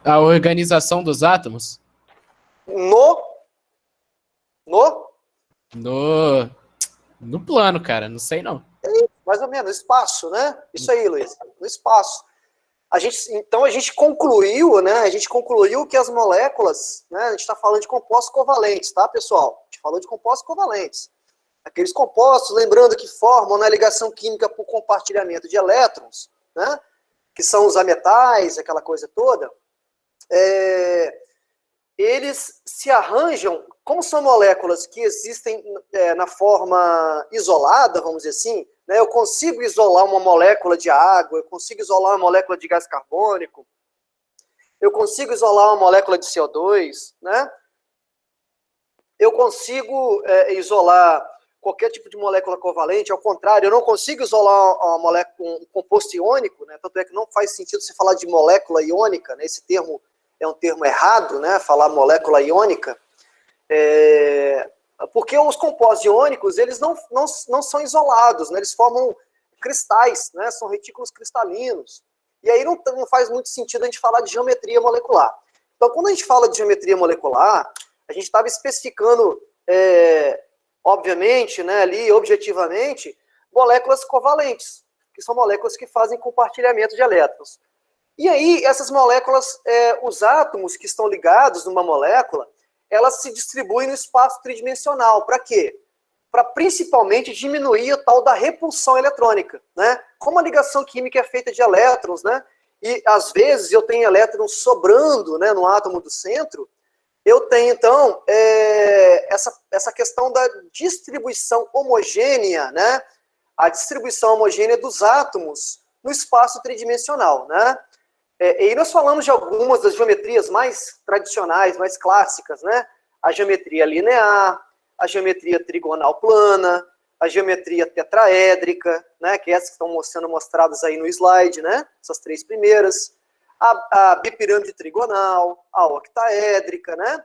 A organização dos átomos? No plano, cara. Não sei, não. mais ou menos, no espaço, né? Isso aí, Luiz, no espaço. Então a gente concluiu, né? A gente concluiu que as moléculas, né? A gente está falando de compostos covalentes, tá, pessoal? A gente falou de compostos covalentes. Aqueles compostos, lembrando que formam, né, ligação química por compartilhamento de elétrons, né? Que são os ametais, aquela coisa toda. Eles se arranjam, como são moléculas que existem na forma isolada, vamos dizer assim, né, eu consigo isolar uma molécula de água, eu consigo isolar uma molécula de gás carbônico, eu consigo isolar uma molécula de CO2, né? Eu consigo isolar qualquer tipo de molécula covalente, ao contrário, eu não consigo isolar um composto iônico, né? Tanto é que não faz sentido você falar de molécula iônica, né? Esse termo é um termo errado, né? Falar molécula iônica, porque os compostos iônicos, eles não são isolados, né? Eles formam cristais, né? São retículos cristalinos. E aí não faz muito sentido a gente falar de geometria molecular. Então, quando a gente fala de geometria molecular, a gente estava especificando, obviamente, né, ali, objetivamente, moléculas covalentes, que são moléculas que fazem compartilhamento de elétrons. E aí, essas moléculas, os átomos que estão ligados numa molécula, elas se distribuem no espaço tridimensional. Para quê? Para principalmente diminuir o tal da repulsão eletrônica, né? Como a ligação química é feita de elétrons, né? E às vezes eu tenho elétrons sobrando, né, no átomo do centro, eu tenho então essa questão da distribuição homogênea, né? A distribuição homogênea dos átomos no espaço tridimensional, né? E nós falamos de algumas das geometrias mais tradicionais, mais clássicas, né? A geometria linear, a geometria trigonal plana, a geometria tetraédrica, né? Que é essas que estão sendo mostradas aí no slide, né? Essas três primeiras. A bipirâmide trigonal, a octaédrica, né?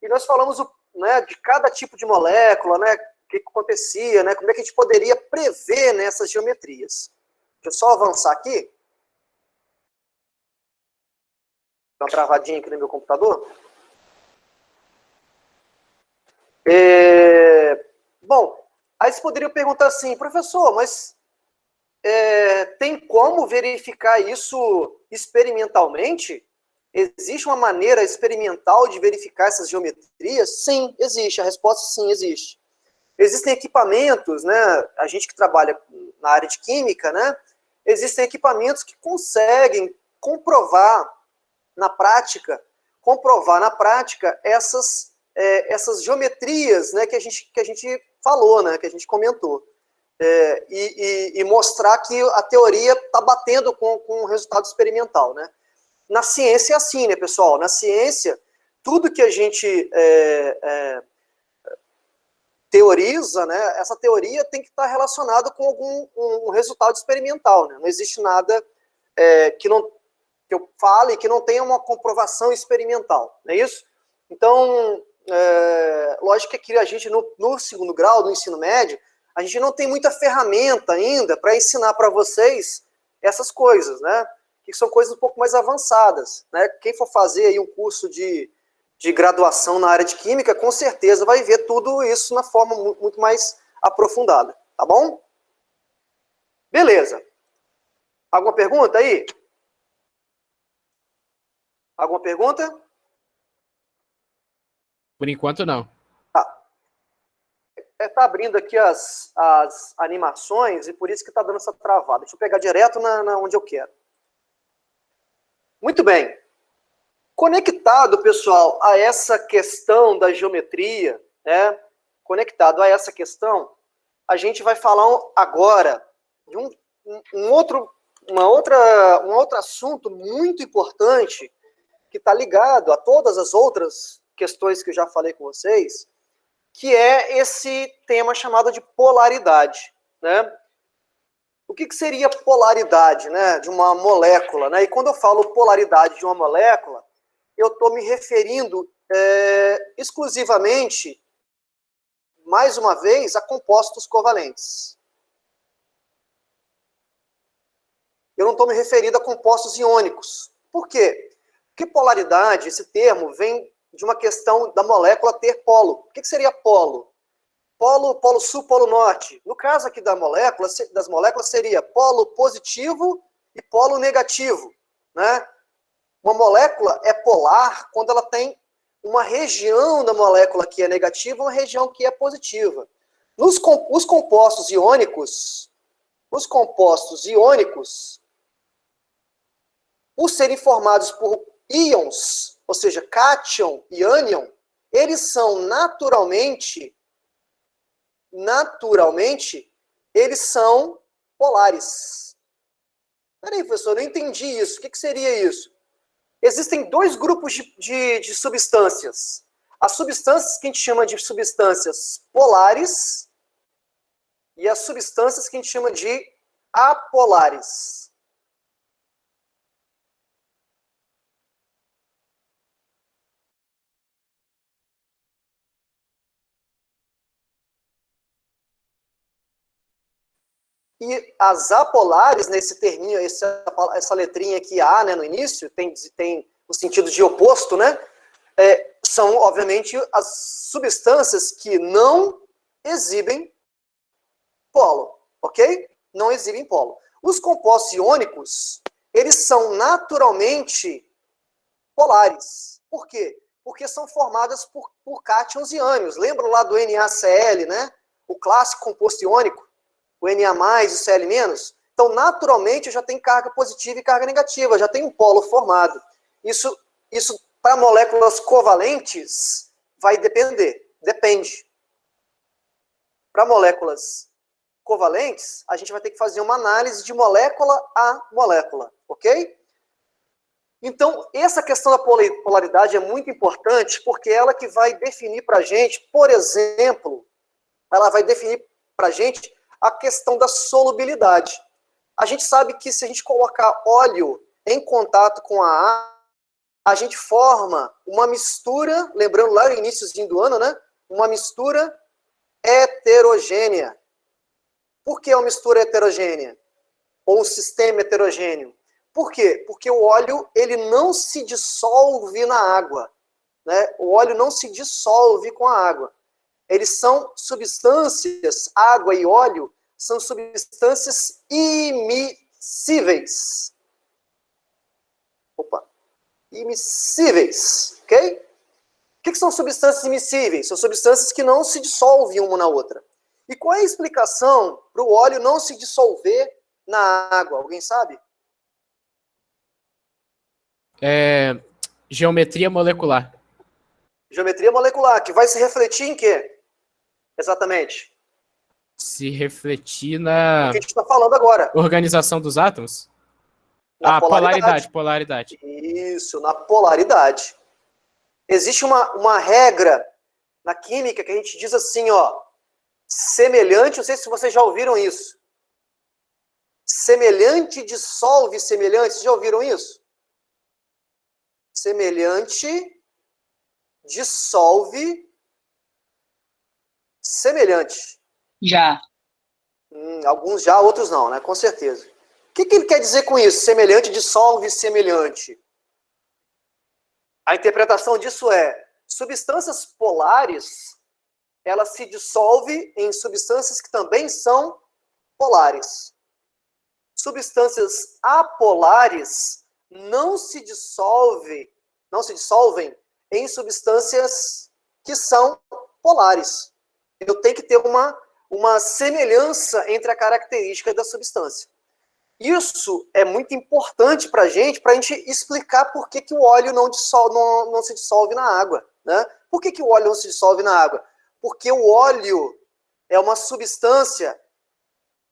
E nós falamos, né, de cada tipo de molécula, né? O que acontecia, né? Como é que a gente poderia prever nessas geometrias. Deixa eu só avançar aqui. Dá uma travadinha aqui no meu computador. Bom, aí você poderia perguntar assim, professor, mas tem como verificar isso experimentalmente? Existe uma maneira experimental de verificar essas geometrias? Sim, existe. A resposta sim, existe. Existem equipamentos, né? A gente que trabalha na área de química, né? Existem equipamentos que conseguem comprovar na prática essas geometrias, né, que a gente falou, né, que a gente comentou. E mostrar que a teoria está batendo com o resultado experimental, né? Na ciência é assim, né, pessoal? Na ciência, tudo que a gente teoriza, né, essa teoria tem que estar relacionada com um resultado experimental, né? Não existe nada que eu fale que não tenha uma comprovação experimental, não é isso? Então, lógico que a gente, no segundo grau do ensino médio, a gente não tem muita ferramenta ainda para ensinar para vocês essas coisas, né? Que são coisas um pouco mais avançadas, né? Quem for fazer aí um curso de graduação na área de química, com certeza vai ver tudo isso na forma muito mais aprofundada, tá bom? Beleza. Alguma pergunta aí? Alguma pergunta? Por enquanto, não. Tá abrindo aqui as animações e por isso que está dando essa travada. Deixa eu pegar direto onde eu quero. Muito bem. Conectado, pessoal, a essa questão da geometria, né? Conectado a essa questão, a gente vai falar agora de um outro assunto muito importante que está ligado a todas as outras questões que eu já falei com vocês, que é esse tema chamado de polaridade, né? O que seria polaridade, né, de uma molécula, né? E quando eu falo polaridade de uma molécula, eu estou me referindo exclusivamente, mais uma vez, a compostos covalentes. Eu não estou me referindo a compostos iônicos. Por quê? Porque polaridade, esse termo, vem de uma questão da molécula ter polo. O que seria polo? Polo sul, polo norte. No caso aqui das moléculas seria polo positivo e polo negativo, né? Uma molécula é polar quando ela tem uma região da molécula que é negativa e uma região que é positiva. Os compostos iônicos, por serem formados por íons, ou seja, cátion e ânion, eles são naturalmente, eles são polares. Peraí, professor, eu não entendi isso. O que seria isso? Existem dois grupos de substâncias. As substâncias que a gente chama de substâncias polares e as substâncias que a gente chama de apolares. E as apolares, nesse terminho, essa letrinha aqui, A, né, no início, tem o sentido de oposto, né? São, obviamente, as substâncias que não exibem polo, ok? Não exibem polo. Os compostos iônicos, eles são naturalmente polares. Por quê? Porque são formadas por cátions e ânions. Lembra lá do NaCl, né? O clássico composto iônico? O Na+, e o Cl-. Então, naturalmente, eu já tenho carga positiva e carga negativa, já tem um polo formado. Isso para moléculas covalentes, vai depende. Para moléculas covalentes, a gente vai ter que fazer uma análise de molécula a molécula, ok? Então, essa questão da polaridade é muito importante, porque ela que vai definir para a gente, por exemplo, ela vai definir para a gente a questão da solubilidade. A gente sabe que se a gente colocar óleo em contato com a água, a gente forma uma mistura, lembrando lá no iníciozinho do ano, né? Uma mistura heterogênea. Por que uma mistura heterogênea? Ou um sistema heterogêneo? Por quê? Porque o óleo ele não se dissolve na água, né? O óleo não se dissolve com a água. Eles são substâncias, água e óleo, são substâncias immiscíveis. Immiscíveis, ok? O que são substâncias immiscíveis? São substâncias que não se dissolvem uma na outra. E qual é a explicação para o óleo não se dissolver na água? Alguém sabe? Geometria molecular. Geometria molecular, que vai se refletir em quê? Exatamente. Se refletir na... O que a gente está falando agora. Organização dos átomos? Na polaridade. Polaridade. Isso, na polaridade. Existe uma regra na química que a gente diz assim, ó, semelhante, não sei se vocês já ouviram isso. Semelhante dissolve semelhante, vocês já ouviram isso? Semelhante dissolve semelhante. Já. Alguns já, outros não, né? Com certeza. O que ele quer dizer com isso? Semelhante dissolve semelhante. A interpretação disso é, substâncias polares, elas se dissolvem em substâncias que também são polares. Substâncias apolares não se dissolvem em substâncias que são polares. Eu tenho que ter uma semelhança entre a característica da substância. Isso é muito importante para a gente explicar por que o óleo não se dissolve na água. Né? Por que o óleo não se dissolve na água? Porque o óleo é uma substância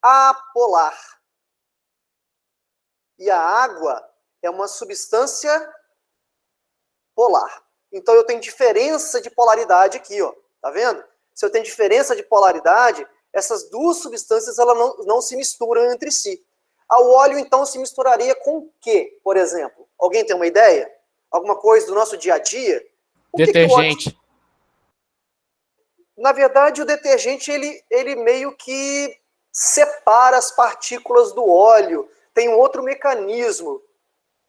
apolar. E a água é uma substância polar. Então eu tenho diferença de polaridade aqui, ó. Tá vendo? Se eu tenho diferença de polaridade, essas duas substâncias elas não se misturam entre si. O óleo, então, se misturaria com o quê, por exemplo? Alguém tem uma ideia? Alguma coisa do nosso dia a dia? Detergente. Na verdade, o detergente, ele meio que separa as partículas do óleo. Tem um outro mecanismo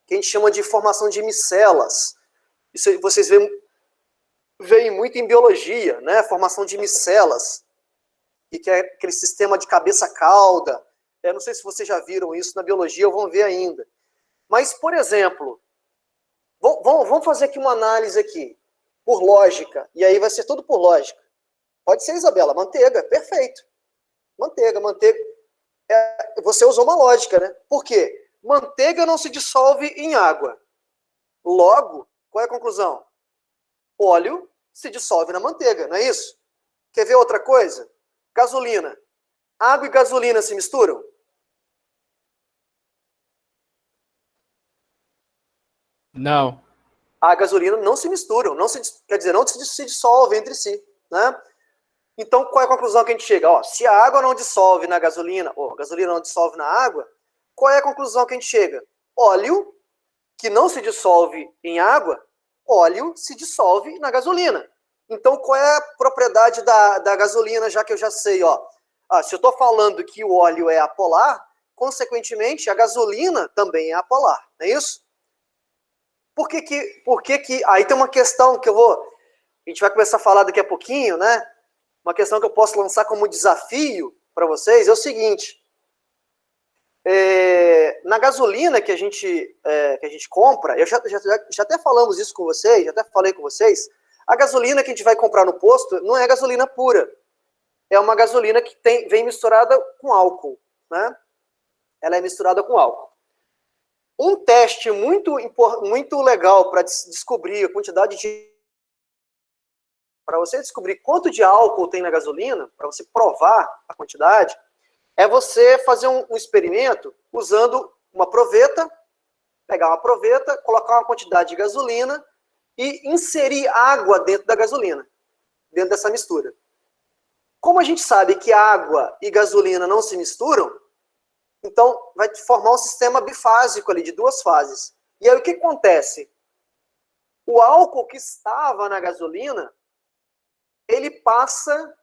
que a gente chama de formação de micelas. Isso vocês veem muito em biologia, né? Formação de micelas, e que é aquele sistema de cabeça-cauda. Eu não sei se vocês já viram isso na biologia ou vão ver ainda. Mas, por exemplo, vamos fazer aqui uma análise aqui, por lógica, e aí vai ser tudo por lógica. Pode ser, Isabela, manteiga, perfeito. Manteiga. Você usou uma lógica, né? Por quê? Manteiga não se dissolve em água. Logo, qual é a conclusão? Óleo se dissolve na manteiga, não é isso? Quer ver outra coisa? Gasolina. Água e gasolina se misturam? Não. A gasolina não se misturam, quer dizer, não se dissolvem entre si, né? Então, qual é a conclusão que a gente chega? Ó, se a água não dissolve na gasolina, ou a gasolina não dissolve na água, qual é a conclusão que a gente chega? Óleo, que não se dissolve em água, óleo se dissolve na gasolina. Então, qual é a propriedade da gasolina, já que eu já sei, ó? Se eu estou falando que o óleo é apolar, consequentemente, a gasolina também é apolar, não é isso? Por que aí tem uma questão que a gente vai começar a falar daqui a pouquinho, né? Uma questão que eu posso lançar como desafio para vocês é o seguinte. Na gasolina que a gente compra, já até falamos isso com vocês, já até falei com vocês, a gasolina que a gente vai comprar no posto não é gasolina pura. É uma gasolina que vem misturada com álcool, né? Ela é misturada com álcool. Um teste muito legal para descobrir a quantidade de... Para você descobrir quanto de álcool tem na gasolina, para você provar a quantidade, é você fazer um experimento usando uma proveta, pegar uma proveta, colocar uma quantidade de gasolina e inserir água dentro da gasolina, dentro dessa mistura. Como a gente sabe que água e gasolina não se misturam, então vai formar um sistema bifásico ali, de duas fases. E aí o que acontece? O álcool que estava na gasolina, ele passa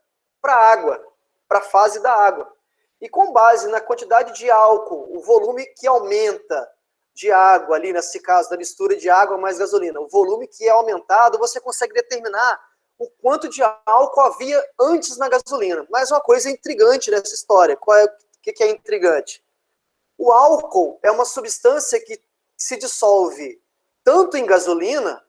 para a água, para a fase da água. E com base na quantidade de álcool, o volume que aumenta de água ali, nesse caso da mistura de água mais gasolina, o volume que é aumentado, você consegue determinar o quanto de álcool havia antes na gasolina. Mas uma coisa intrigante nessa história, o que é intrigante? O álcool é uma substância que se dissolve tanto em gasolina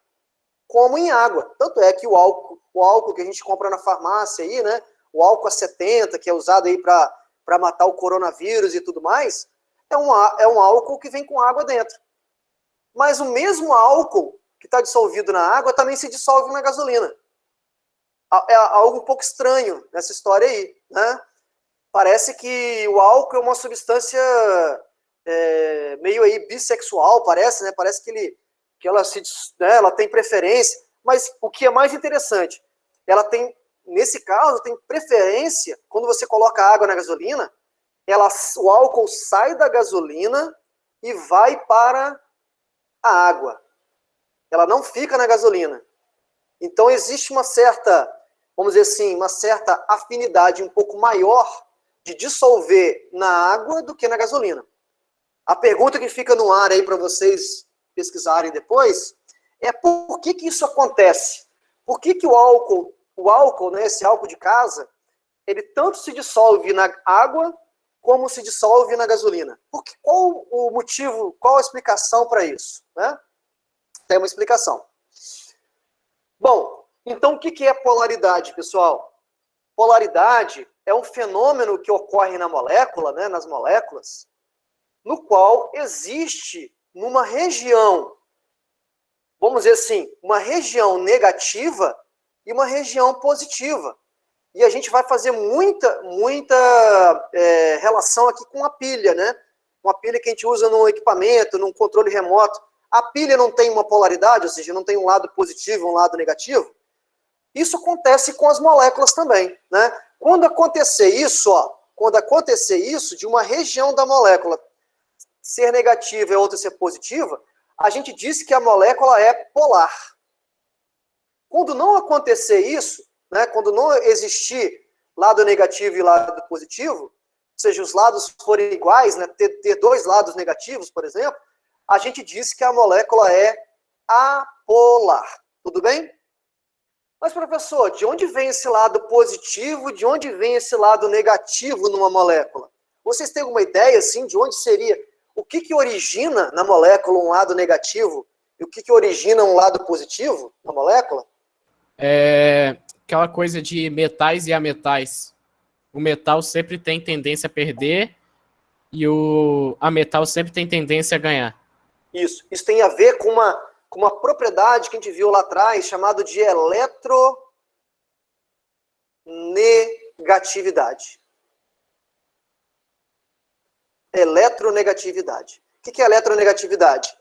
como em água. Tanto é que o álcool que a gente compra na farmácia aí, né? O álcool A70, que é usado aí para matar o coronavírus e tudo mais, é um álcool que vem com água dentro. Mas o mesmo álcool que está dissolvido na água também se dissolve na gasolina. É algo um pouco estranho nessa história aí, né? Parece que o álcool é uma substância meio aí bissexual, parece, né? Parece que ela tem preferência, mas o que é mais interessante, ela tem, nesse caso, tem preferência, quando você coloca água na gasolina, o álcool sai da gasolina e vai para a água. Ela não fica na gasolina. Então existe uma certa, vamos dizer assim, uma certa afinidade um pouco maior de dissolver na água do que na gasolina. A pergunta que fica no ar aí para vocês pesquisarem depois é por que isso acontece? Por que o álcool, né, esse álcool de casa, ele tanto se dissolve na água como se dissolve na gasolina? Qual o motivo, qual a explicação para isso? Né? Tem uma explicação. Bom, então o que é polaridade, pessoal? Polaridade é um fenômeno que ocorre na molécula, né, nas moléculas, no qual existe numa região, vamos dizer assim, uma região negativa e uma região positiva. E a gente vai fazer muita relação aqui com a pilha, né? Uma pilha que a gente usa num equipamento, num controle remoto. A pilha não tem uma polaridade, ou seja, não tem um lado positivo e um lado negativo. Isso acontece com as moléculas também, né? Quando acontecer isso, de uma região da molécula ser negativa e a outra ser positiva, a gente diz que a molécula é polar. Quando não acontecer isso, né, quando não existir lado negativo e lado positivo, ou seja, os lados forem iguais, né, ter dois lados negativos, por exemplo, a gente diz que a molécula é apolar. Tudo bem? Mas, professor, de onde vem esse lado positivo, de onde vem esse lado negativo numa molécula? Vocês têm alguma ideia, assim, de onde seria? O que origina na molécula um lado negativo e o que origina um lado positivo na molécula? É aquela coisa de metais e ametais. O metal sempre tem tendência a perder e a metal sempre tem tendência a ganhar. Isso tem a ver com uma propriedade que a gente viu lá atrás, chamada de eletronegatividade. Eletronegatividade. O que é eletronegatividade?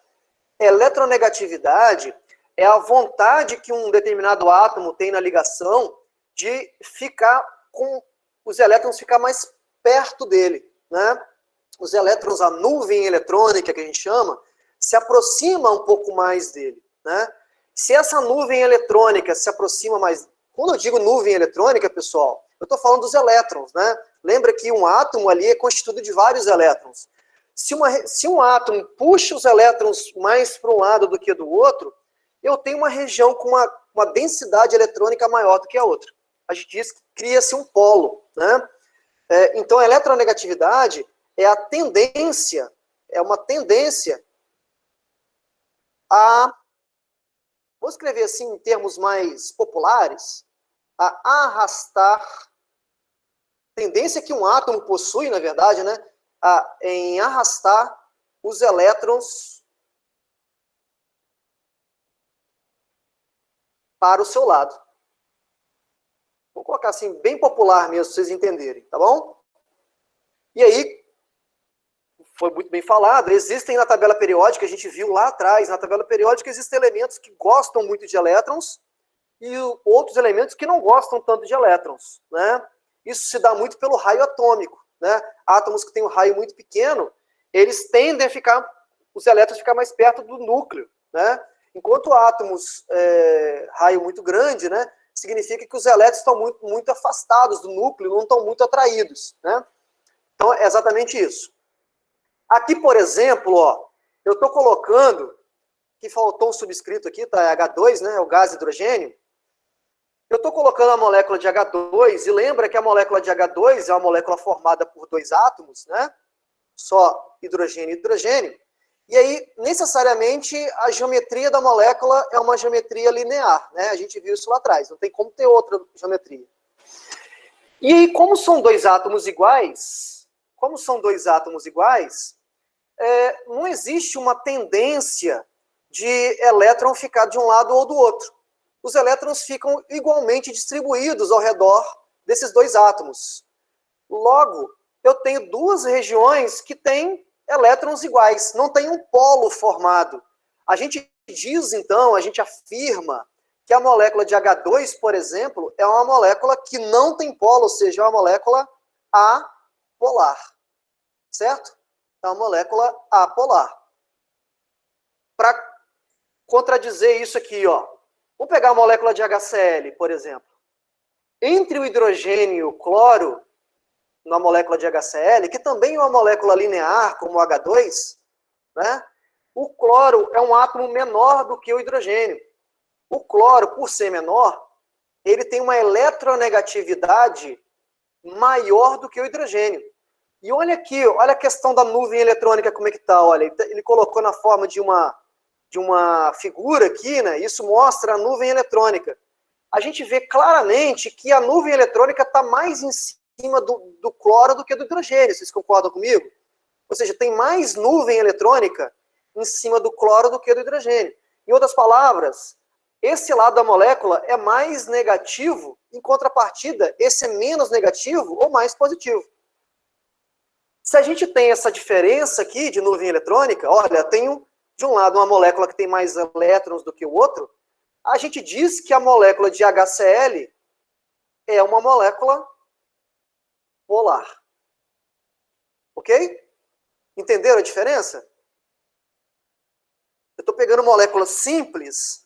Eletronegatividade é a vontade que um determinado átomo tem na ligação de ficar com os elétrons ficar mais perto dele, né? Os elétrons, a nuvem eletrônica que a gente chama, se aproxima um pouco mais dele, né? Se essa nuvem eletrônica se aproxima mais... Quando eu digo nuvem eletrônica, pessoal, eu estou falando dos elétrons, né? Lembra que um átomo ali é constituído de vários elétrons. Se um átomo puxa os elétrons mais para um lado do que do outro, eu tenho uma região com uma densidade eletrônica maior do que a outra. A gente diz que cria-se um polo, né? Então, a eletronegatividade é a tendência, é uma tendência a, vou escrever assim em termos mais populares, a arrastar, tendência que um átomo possui, na verdade, né, em arrastar os elétrons para o seu lado. Vou colocar assim, bem popular mesmo, para vocês entenderem, tá bom? E aí, foi muito bem falado, existem na tabela periódica, a gente viu lá atrás, na tabela periódica existem elementos que gostam muito de elétrons e outros elementos que não gostam tanto de elétrons, né? Isso se dá muito pelo raio atômico, né? Átomos que têm um raio muito pequeno, eles tendem a ficar, os elétrons ficar mais perto do núcleo, né? Enquanto átomos raio muito grande, né? Significa que os elétrons estão muito afastados do núcleo, não estão muito atraídos, né? Então, é exatamente isso. Aqui, por exemplo, ó, eu estou colocando, que faltou um subscrito aqui, tá? É H2, né? É o gás hidrogênio. Eu estou colocando a molécula de H2, e lembra que a molécula de H2 é uma molécula formada por dois átomos, né? Só hidrogênio e hidrogênio. E aí, necessariamente, a geometria da molécula é uma geometria linear, né? A gente viu isso lá atrás, não tem como ter outra geometria. E aí, como são dois átomos iguais, não existe uma tendência de elétron ficar de um lado ou do outro. Os elétrons ficam igualmente distribuídos ao redor desses dois átomos. Logo, eu tenho duas regiões que têm elétrons iguais, não tem um polo formado. A gente diz, então, a gente afirma que a molécula de H2, por exemplo, é uma molécula que não tem polo, ou seja, é uma molécula apolar. Certo? É uma molécula apolar. Para contradizer isso aqui, ó, vamos pegar a molécula de HCl, por exemplo. Entre o hidrogênio e o cloro, na molécula de HCl, que também é uma molécula linear, como o H2, né? O cloro é um átomo menor do que o hidrogênio. O cloro, por ser menor, ele tem uma eletronegatividade maior do que o hidrogênio. E olha aqui, olha a questão da nuvem eletrônica, como é que está, olha, ele colocou na forma de uma figura aqui, né? Isso mostra a nuvem eletrônica. A gente vê claramente que a nuvem eletrônica está mais em cima do cloro do que do hidrogênio, vocês concordam comigo? Ou seja, tem mais nuvem eletrônica em cima do cloro do que do hidrogênio. Em outras palavras, esse lado da molécula é mais negativo, em contrapartida, esse é menos negativo ou mais positivo. Se a gente tem essa diferença aqui de nuvem eletrônica, olha, eu tenho de um lado uma molécula que tem mais elétrons do que o outro, a gente diz que a molécula de HCl é uma molécula polar. Ok? Entenderam a diferença? Eu estou pegando moléculas simples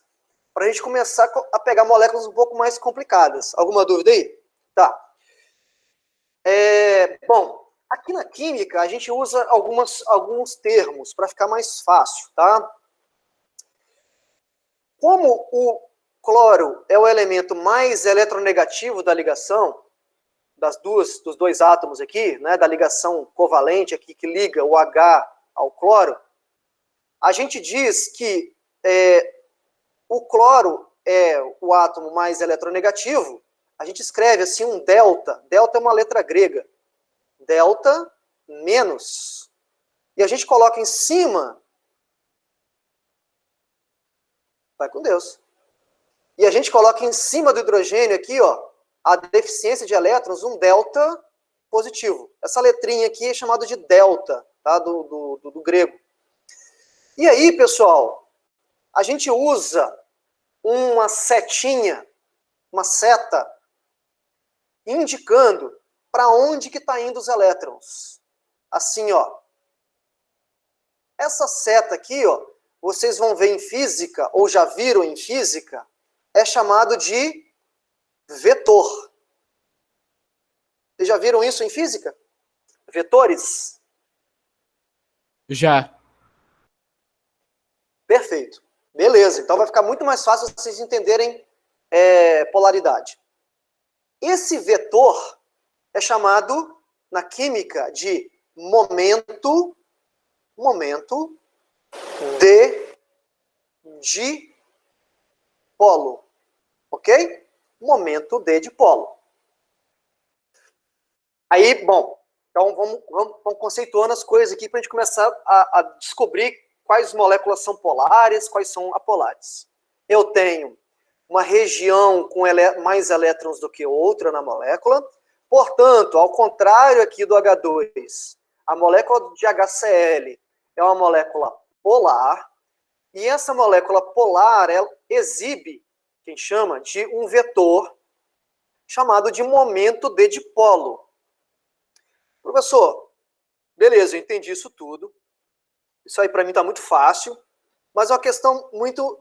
para a gente começar a pegar moléculas um pouco mais complicadas. Alguma dúvida aí? Tá. Bom, Aqui na química, a gente usa alguns termos para ficar mais fácil, tá? Como o cloro é o elemento mais eletronegativo da ligação, dos dois átomos aqui, né, da ligação covalente aqui, que liga o H ao cloro, a gente diz que o cloro é o átomo mais eletronegativo, a gente escreve assim um delta. Delta é uma letra grega. Delta menos. E a gente coloca em cima. Vai com Deus. E a gente coloca em cima do hidrogênio aqui, ó, a deficiência de elétrons, um delta positivo. Essa letrinha aqui é chamada de delta, tá? Do grego. E aí, pessoal, a gente usa uma setinha, uma seta, indicando para onde que está indo os elétrons. Assim, ó. Essa seta aqui, ó, vocês vão ver em física, ou já viram em física, é chamado de vetor. Vocês já viram isso em física? Vetores? Já. Perfeito. Beleza, então vai ficar muito mais fácil vocês entenderem polaridade. Esse vetor é chamado, na química, de momento de dipolo. Ok? Momento de dipolo. Aí, bom, então vamos conceituando as coisas aqui para a gente começar a descobrir quais moléculas são polares, quais são apolares. Eu tenho uma região com mais elétrons do que outra na molécula. Portanto, ao contrário aqui do H2, a molécula de HCl é uma molécula polar, e essa molécula polar, ela exibe, quem chama, de um vetor chamado de momento de dipolo. Professor, beleza, eu entendi isso tudo. Isso aí para mim está muito fácil, mas é uma questão muito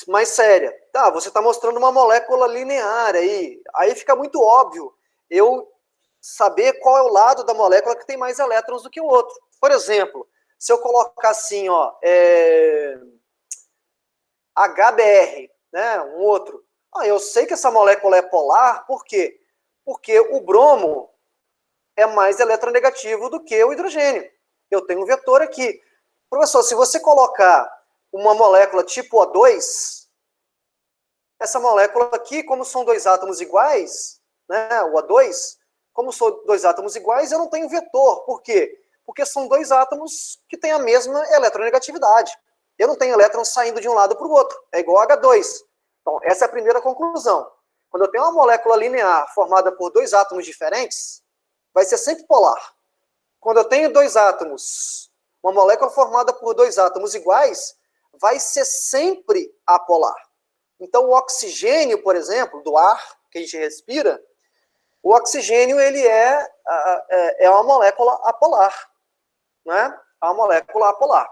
mais séria. Tá, você está mostrando uma molécula linear aí fica muito óbvio eu saber qual é o lado da molécula que tem mais elétrons do que o outro. Por exemplo, se eu colocar assim, ó, HBr, né, um outro, eu sei que essa molécula é polar, por quê? Porque o bromo é mais eletronegativo do que o hidrogênio. Eu tenho um vetor aqui. Professor, se você colocar uma molécula tipo O2, essa molécula aqui, como são dois átomos iguais, né, o O2, como são dois átomos iguais, eu não tenho vetor. Por quê? Porque são dois átomos que têm a mesma eletronegatividade. Eu não tenho elétrons saindo de um lado para o outro. É igual a H2. Então, essa é a primeira conclusão. Quando eu tenho uma molécula linear formada por dois átomos diferentes, vai ser sempre polar. Quando eu tenho dois átomos, uma molécula formada por dois átomos iguais, vai ser sempre apolar. Então, o oxigênio, por exemplo, do ar que a gente respira, o oxigênio ele é uma molécula apolar, né? É uma molécula apolar.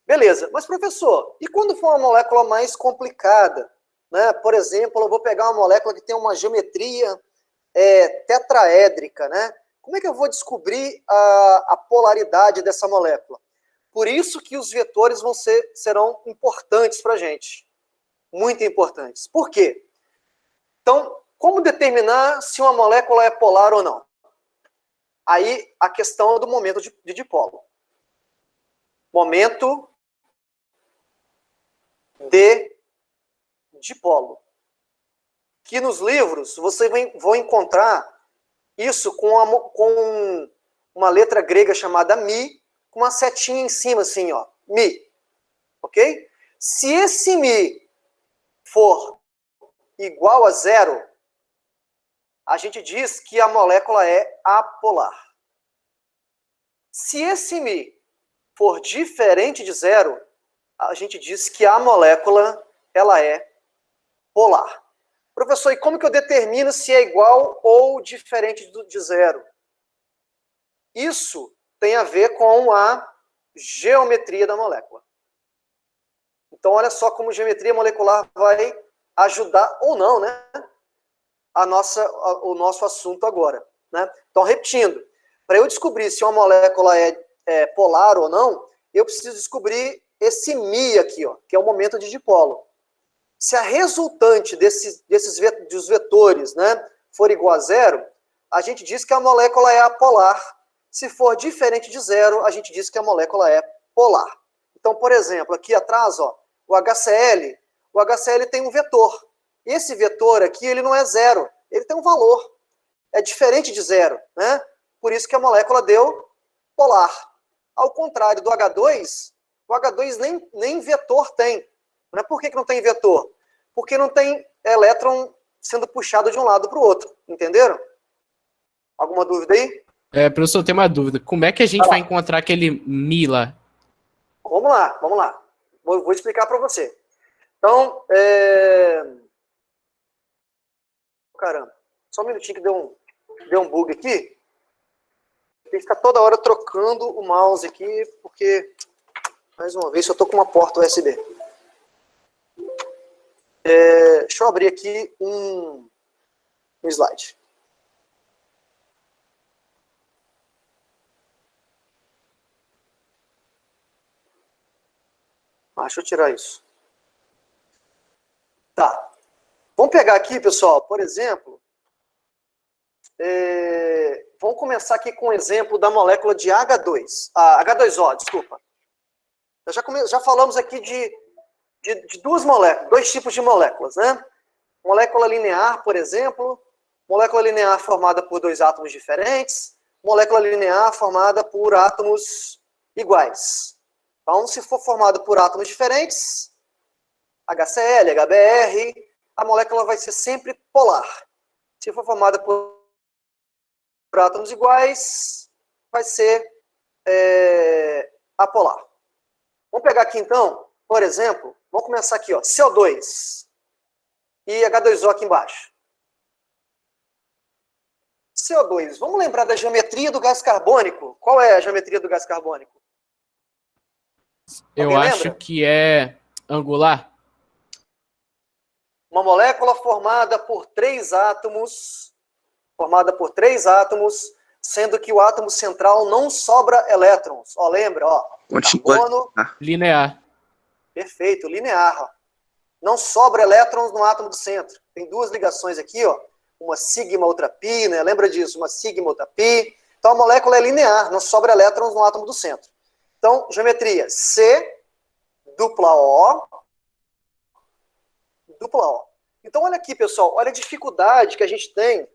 Beleza, mas professor, e quando for uma molécula mais complicada, né? Por exemplo, eu vou pegar uma molécula que tem uma geometria tetraédrica, né? Como é que eu vou descobrir a polaridade dessa molécula? Por isso que os vetores serão importantes para a gente. Muito importantes. Por quê? Então, como determinar se uma molécula é polar ou não? Aí, a questão do momento de dipolo. Momento de dipolo. Que nos livros, você vão encontrar isso com uma letra grega chamada mi, com uma setinha em cima, assim, ó, mi. Ok? Se esse mi for igual a zero, a gente diz que a molécula é apolar. Se esse mi for diferente de zero, a gente diz que a molécula ela é polar. Professor, e como que eu determino se é igual ou diferente de zero? Isso tem a ver com a geometria da molécula. Então, olha só como geometria molecular vai ajudar, ou não, né, o nosso assunto agora, né? Então, repetindo, para eu descobrir se uma molécula é polar ou não, eu preciso descobrir esse Mi aqui, ó, que é o momento de dipolo. Se a resultante dos vetores, né, for igual a zero, a gente diz que a molécula é apolar. Se for diferente de zero, a gente diz que a molécula é polar. Então, por exemplo, aqui atrás, ó, o HCl tem um vetor. Esse vetor aqui, ele não é zero, ele tem um valor. É diferente de zero, né? Por isso que a molécula deu polar. Ao contrário do H2, o H2 nem vetor tem. Não é por que não tem vetor? Porque não tem elétron sendo puxado de um lado para o outro. Entenderam? Alguma dúvida aí? Professor, eu tenho uma dúvida. Como é que a gente vai encontrar aquele Mi lá? Vamos lá. Vou explicar para você. Então, caramba, só um minutinho que deu um bug aqui. Tem que ficar toda hora trocando o mouse aqui, porque, mais uma vez, eu estou com uma porta USB. Deixa eu abrir aqui um slide. Deixa eu tirar isso. Tá. Vamos pegar aqui, pessoal, por exemplo, vamos começar aqui com um exemplo da molécula de H2O, desculpa. Já falamos aqui de duas moléculas, dois tipos de moléculas, né? Molécula linear, por exemplo, molécula linear formada por dois átomos diferentes, molécula linear formada por átomos iguais. Então, se for formada por átomos diferentes, HCl, HBr, a molécula vai ser sempre polar. Se for formada por átomos iguais, vai ser apolar. Vamos pegar aqui, então, por exemplo, vamos começar aqui, ó, CO2 e H2O aqui embaixo. CO2, vamos lembrar da geometria do gás carbônico? Qual é a geometria do gás carbônico? Eu acho que é angular. Uma molécula formada por três átomos, sendo que o átomo central não sobra elétrons. Ó, lembra, ó. Carbono. Linear. Perfeito, linear. Ó. Não sobra elétrons no átomo do centro. Tem duas ligações aqui, ó. Uma sigma, outra pi, né? Lembra disso? Uma sigma, outra pi. Então a molécula é linear, não sobra elétrons no átomo do centro. Então, geometria C, dupla O. Então, olha aqui, pessoal, olha a dificuldade que a gente tem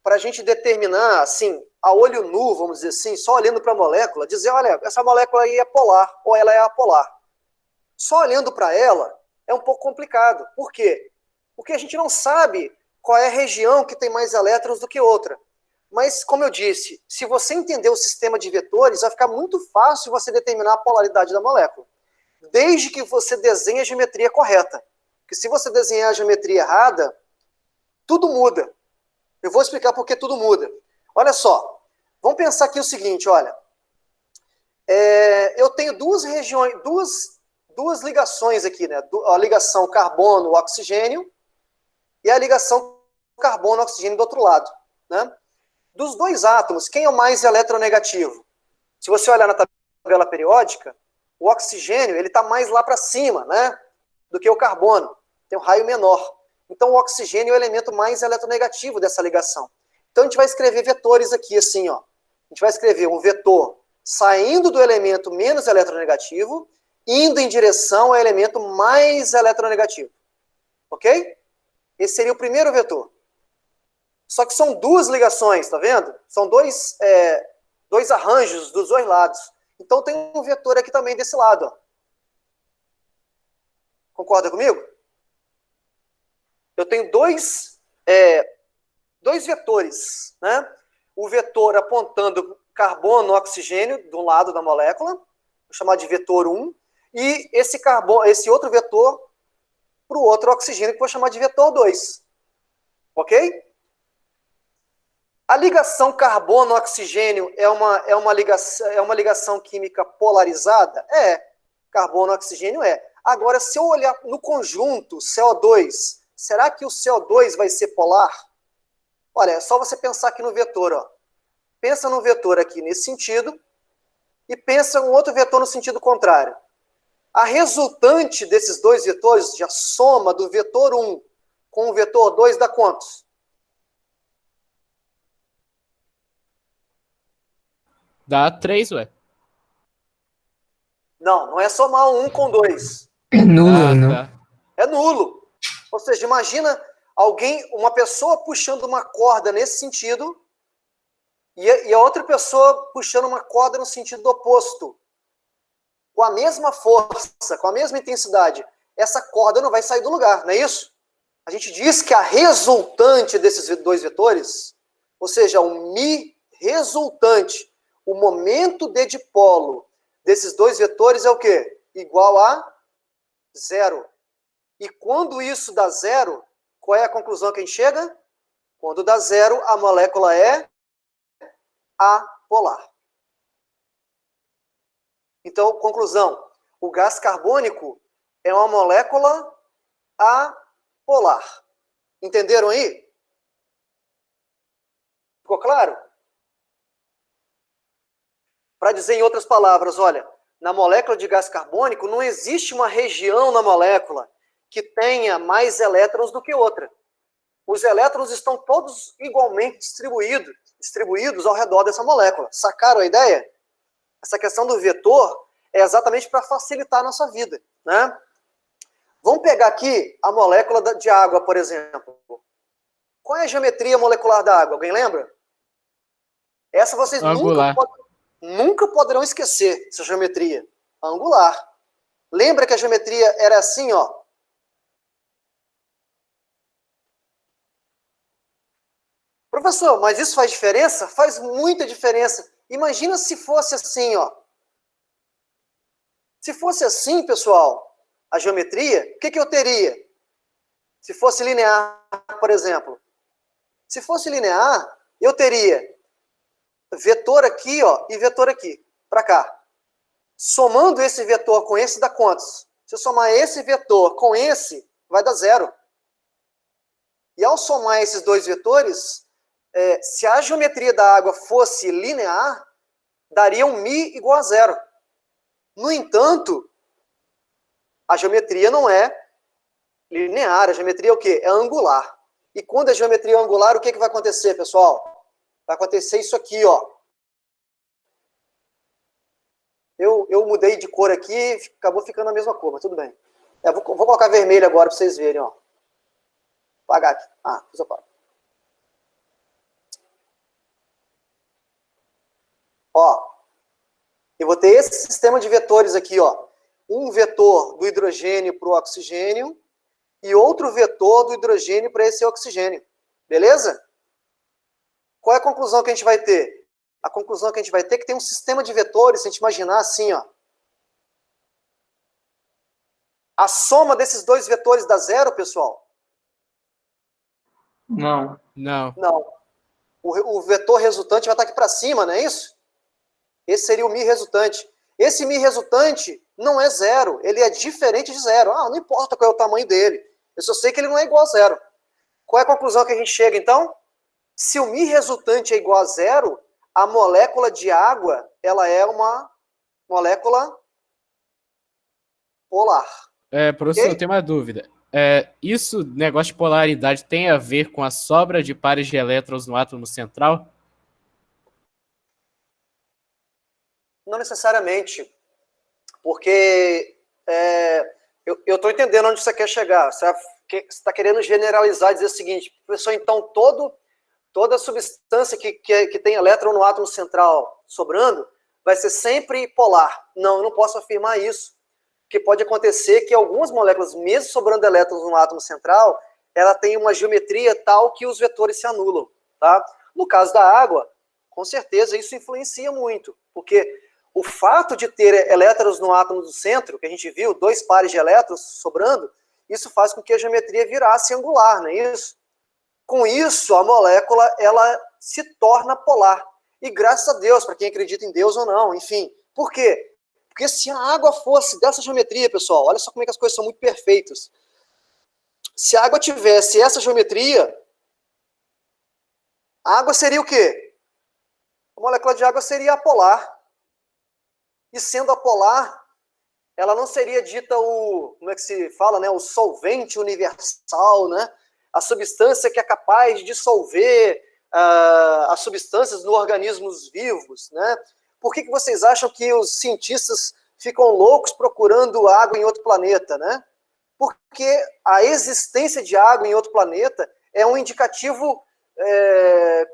para a gente determinar, assim, a olho nu, vamos dizer assim, só olhando para a molécula, dizer, olha, essa molécula aí é polar, ou ela é apolar. Só olhando para ela é um pouco complicado. Por quê? Porque a gente não sabe qual é a região que tem mais elétrons do que outra. Mas, como eu disse, se você entender o sistema de vetores, vai ficar muito fácil você determinar a polaridade da molécula. Desde que você desenhe a geometria correta. Porque se você desenhar a geometria errada, tudo muda. Eu vou explicar por que tudo muda. Olha só, vamos pensar aqui o seguinte, olha. Eu tenho duas ligações aqui, né? A ligação carbono-oxigênio e a ligação carbono-oxigênio do outro lado, né? Dos dois átomos, quem é o mais eletronegativo? Se você olhar na tabela periódica, o oxigênio ele está mais lá para cima, né, do que o carbono. Tem um raio menor. Então, o oxigênio é o elemento mais eletronegativo dessa ligação. Então, a gente vai escrever vetores aqui, assim, ó. A gente vai escrever um vetor saindo do elemento menos eletronegativo, indo em direção ao elemento mais eletronegativo. Ok? Esse seria o primeiro vetor. Só que são duas ligações, tá vendo? São dois arranjos dos dois lados. Então tem um vetor aqui também desse lado. Ó. Concorda comigo? Eu tenho dois vetores. Né? O vetor apontando carbono, oxigênio, do lado da molécula, vou chamar de vetor 1, e esse outro vetor para o outro oxigênio, que vou chamar de vetor 2. Ok? A ligação carbono-oxigênio é uma ligação química polarizada? É. Carbono-oxigênio é. Agora, se eu olhar no conjunto CO2, será que o CO2 vai ser polar? Olha, é só você pensar aqui no vetor, ó. Pensa no vetor aqui nesse sentido e pensa um outro vetor no sentido contrário. A resultante desses dois vetores, a soma do vetor 1 com o vetor 2 dá quantos? Dá 3, ué. Não, não é somar 1 com 2. É nulo aí, Ah, não? tá. É nulo. Ou seja, imagina uma pessoa puxando uma corda nesse sentido e a outra pessoa puxando uma corda no sentido oposto. Com a mesma força, com a mesma intensidade. Essa corda não vai sair do lugar, não é isso? A gente diz que a resultante desses dois vetores, ou seja, o mi resultante, o momento de dipolo desses dois vetores é o quê? Igual a 0. E quando isso dá 0, qual é a conclusão que a gente chega? Quando dá 0, a molécula é apolar. Então, conclusão, o gás carbônico é uma molécula apolar. Entenderam aí? Ficou claro? Para dizer em outras palavras, olha, na molécula de gás carbônico não existe uma região na molécula que tenha mais elétrons do que outra. Os elétrons estão todos igualmente distribuídos ao redor dessa molécula. Sacaram a ideia? Essa questão do vetor é exatamente para facilitar a nossa vida, né? Vamos pegar aqui a molécula de água, por exemplo. Qual é a geometria molecular da água? Alguém lembra? Essa vocês nunca poderão esquecer, essa geometria. Angular. Lembra que a geometria era assim, ó? Professor, mas isso faz diferença? Faz muita diferença. Imagina se fosse assim, ó. Se fosse assim, pessoal, a geometria, o que eu teria? Se fosse linear, por exemplo. Se fosse linear, eu teria vetor aqui, ó, e vetor aqui, para cá. Somando esse vetor com esse, dá quantos? Se eu somar esse vetor com esse, vai dar 0. E ao somar esses dois vetores, se a geometria da água fosse linear, daria um μ igual a 0. No entanto, a geometria não é linear, a geometria é o quê? É angular. E quando a geometria é angular, o que vai acontecer, pessoal? Vai acontecer isso aqui, ó. Eu mudei de cor aqui, acabou ficando a mesma cor, mas tudo bem. Vou colocar vermelho agora para vocês verem, ó. Apagar aqui. Depois eu apago. Ó, eu vou ter esse sistema de vetores aqui, ó. Um vetor do hidrogênio para o oxigênio e outro vetor do hidrogênio para esse oxigênio. Beleza? Qual é a conclusão que a gente vai ter? A conclusão que a gente vai ter é que tem um sistema de vetores, se a gente imaginar assim, ó. A soma desses dois vetores dá 0, pessoal? Não. Não. Não. O vetor resultante vai estar aqui para cima, não é isso? Esse seria o μ resultante. Esse μ resultante não é 0, ele é diferente de 0. Não importa qual é o tamanho dele. Eu só sei que ele não é igual a 0. Qual é a conclusão que a gente chega, então? Se o μ resultante é igual a 0, a molécula de água, ela é uma molécula polar. Professor, eu tenho uma dúvida. Isso, negócio de polaridade, tem a ver com a sobra de pares de elétrons no átomo central? Não necessariamente, porque eu estou entendendo onde você quer chegar. Você está querendo generalizar e dizer o seguinte, professor, então toda substância que tem elétron no átomo central sobrando vai ser sempre polar. Não, eu não posso afirmar isso. Porque pode acontecer que algumas moléculas, mesmo sobrando elétrons no átomo central, ela tem uma geometria tal que os vetores se anulam. Tá? No caso da água, com certeza isso influencia muito. Porque o fato de ter elétrons no átomo do centro, que a gente viu, 2 pares de elétrons sobrando, isso faz com que a geometria virasse angular, não é isso? Com isso, a molécula ela se torna polar. E graças a Deus, para quem acredita em Deus ou não, enfim. Por quê? Porque se a água fosse dessa geometria, pessoal, olha só como é que as coisas são muito perfeitas. Se a água tivesse essa geometria, A água seria o quê? A molécula de água seria apolar. E sendo apolar, ela não seria dita como é que se fala, né? O solvente universal, né? A substância que é capaz de dissolver as substâncias nos organismos vivos, né? Por que vocês acham que os cientistas ficam loucos procurando água em outro planeta, né? Porque a existência de água em outro planeta é um indicativo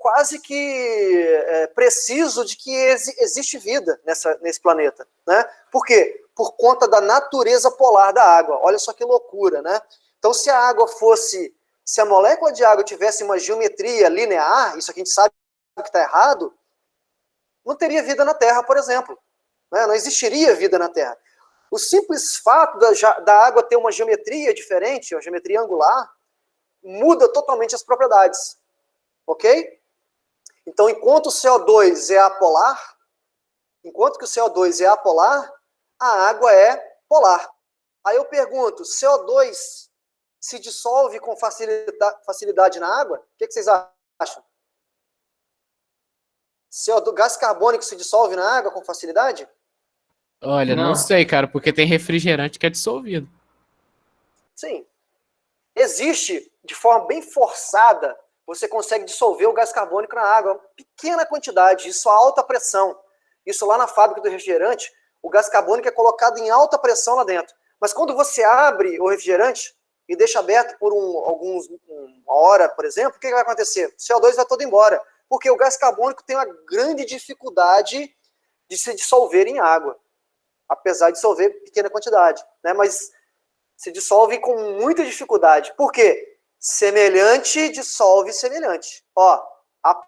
quase que preciso de que existe vida nesse planeta, né? Por quê? Por conta da natureza polar da água. Olha só que loucura, né? Então, se a água fosse, se a molécula de água tivesse uma geometria linear, isso aqui a gente sabe que está errado, não teria vida na Terra, por exemplo. Né? Não existiria vida na Terra. O simples fato da água ter uma geometria diferente, uma geometria angular, muda totalmente as propriedades. Ok? Então, enquanto o CO2 é apolar, enquanto que o CO2 é apolar, a água é polar. Aí eu pergunto, CO2 se dissolve com facilidade na água? O que vocês acham? CO2, gás carbônico se dissolve na água com facilidade? Olha, não Não. sei, cara, porque tem refrigerante que é dissolvido. Sim. Existe, de forma bem forçada, você consegue dissolver o gás carbônico na água, uma pequena quantidade, isso a alta pressão. Isso lá na fábrica do refrigerante, o gás carbônico é colocado em alta pressão lá dentro. Mas quando você abre o refrigerante e deixa aberto por uma hora, por exemplo, o que vai acontecer? O CO2 vai todo embora, porque o gás carbônico tem uma grande dificuldade de se dissolver em água, apesar de dissolver em pequena quantidade, né? Mas se dissolve com muita dificuldade. Por quê? Semelhante dissolve semelhante. Ó, a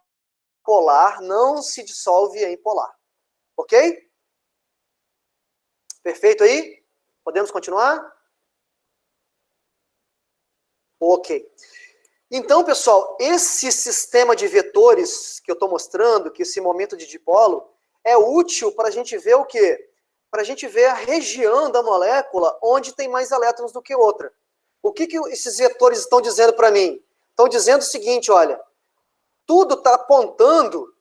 polar não se dissolve em polar. Ok? Perfeito aí? Podemos continuar? Ok. Então, pessoal, esse sistema de vetores que eu estou mostrando, que esse momento de dipolo, é útil para a gente ver o quê? Para a gente ver a região da molécula onde tem mais elétrons do que outra. O que esses vetores estão dizendo para mim? Estão dizendo o seguinte, olha, tudo está apontando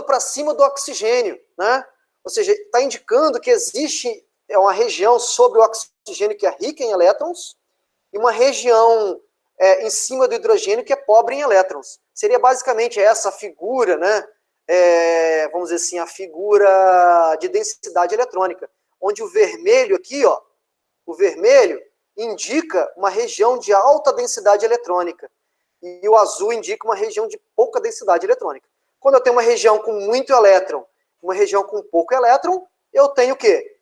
para cima do oxigênio, né? Ou seja, está indicando que existe uma região sobre o oxigênio que é rica em elétrons e uma região em cima do hidrogênio que é pobre em elétrons. Seria basicamente essa figura, né? Vamos dizer assim, a figura de densidade eletrônica, onde o vermelho aqui, ó, o vermelho indica uma região de alta densidade eletrônica e o azul indica uma região de pouca densidade eletrônica. Quando eu tenho uma região com muito elétron, uma região com pouco elétron, eu tenho o quê?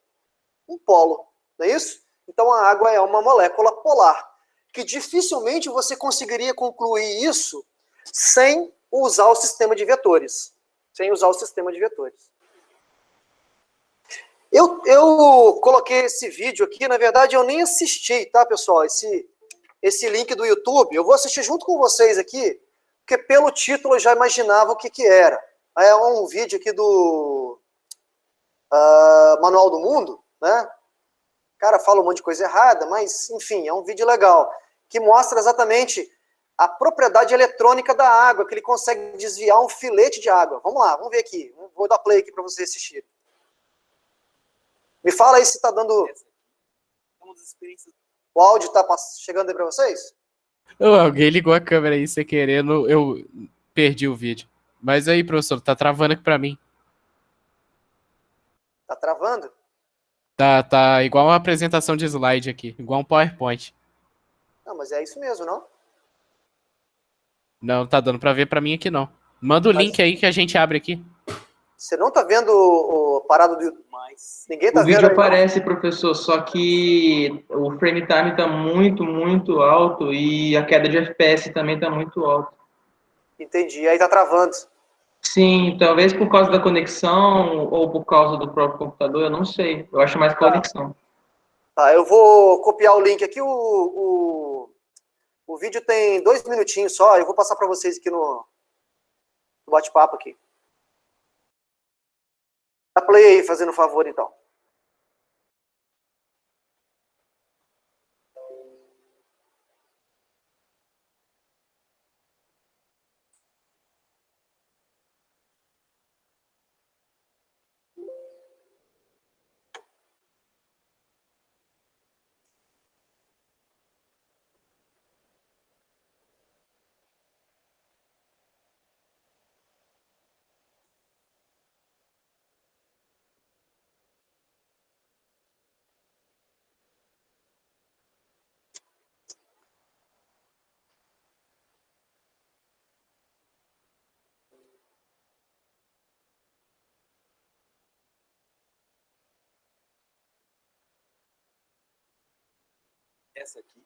Um polo, não é isso? Então a água é uma molécula polar, que dificilmente você conseguiria concluir isso sem usar o sistema de vetores. Sem usar o sistema de vetores. Eu coloquei esse vídeo aqui, na verdade eu nem assisti, tá, pessoal? Esse link do YouTube, eu vou assistir junto com vocês aqui, porque pelo título eu já imaginava o que era. É um vídeo aqui do Manual do Mundo, né? O cara fala um monte de coisa errada, mas, enfim, é um vídeo legal, que mostra exatamente a propriedade eletrônica da água, que ele consegue desviar um filete de água. Vamos lá, vamos ver aqui. Vou dar play aqui para vocês assistirem. Me fala aí se está dando... O áudio está chegando aí para vocês? Alguém ligou a câmera aí sem querer, eu perdi o vídeo. Mas aí, professor, tá travando aqui pra mim. Tá travando? Tá igual uma apresentação de slide aqui, igual um PowerPoint. Não, mas é isso mesmo, não? Não tá dando pra ver pra mim aqui, não. Manda o link aí que a gente abre aqui. Você não tá vendo o parado do... Ninguém tá O vídeo vendo aí, aparece, professor, só que o frame time está muito, muito alto e a queda de FPS também está muito alta. Entendi, aí tá travando. Sim, talvez por causa da conexão ou por causa do próprio computador, eu não sei. Eu acho mais conexão. Tá, eu vou copiar o link aqui. O vídeo tem 2 minutinhos só. Eu vou passar para vocês aqui no bate-papo aqui. Dá play aí, fazendo um favor, então. essa aqui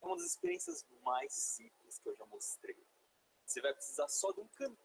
é uma das experiências mais simples que eu já mostrei. Você vai precisar só de um canudo.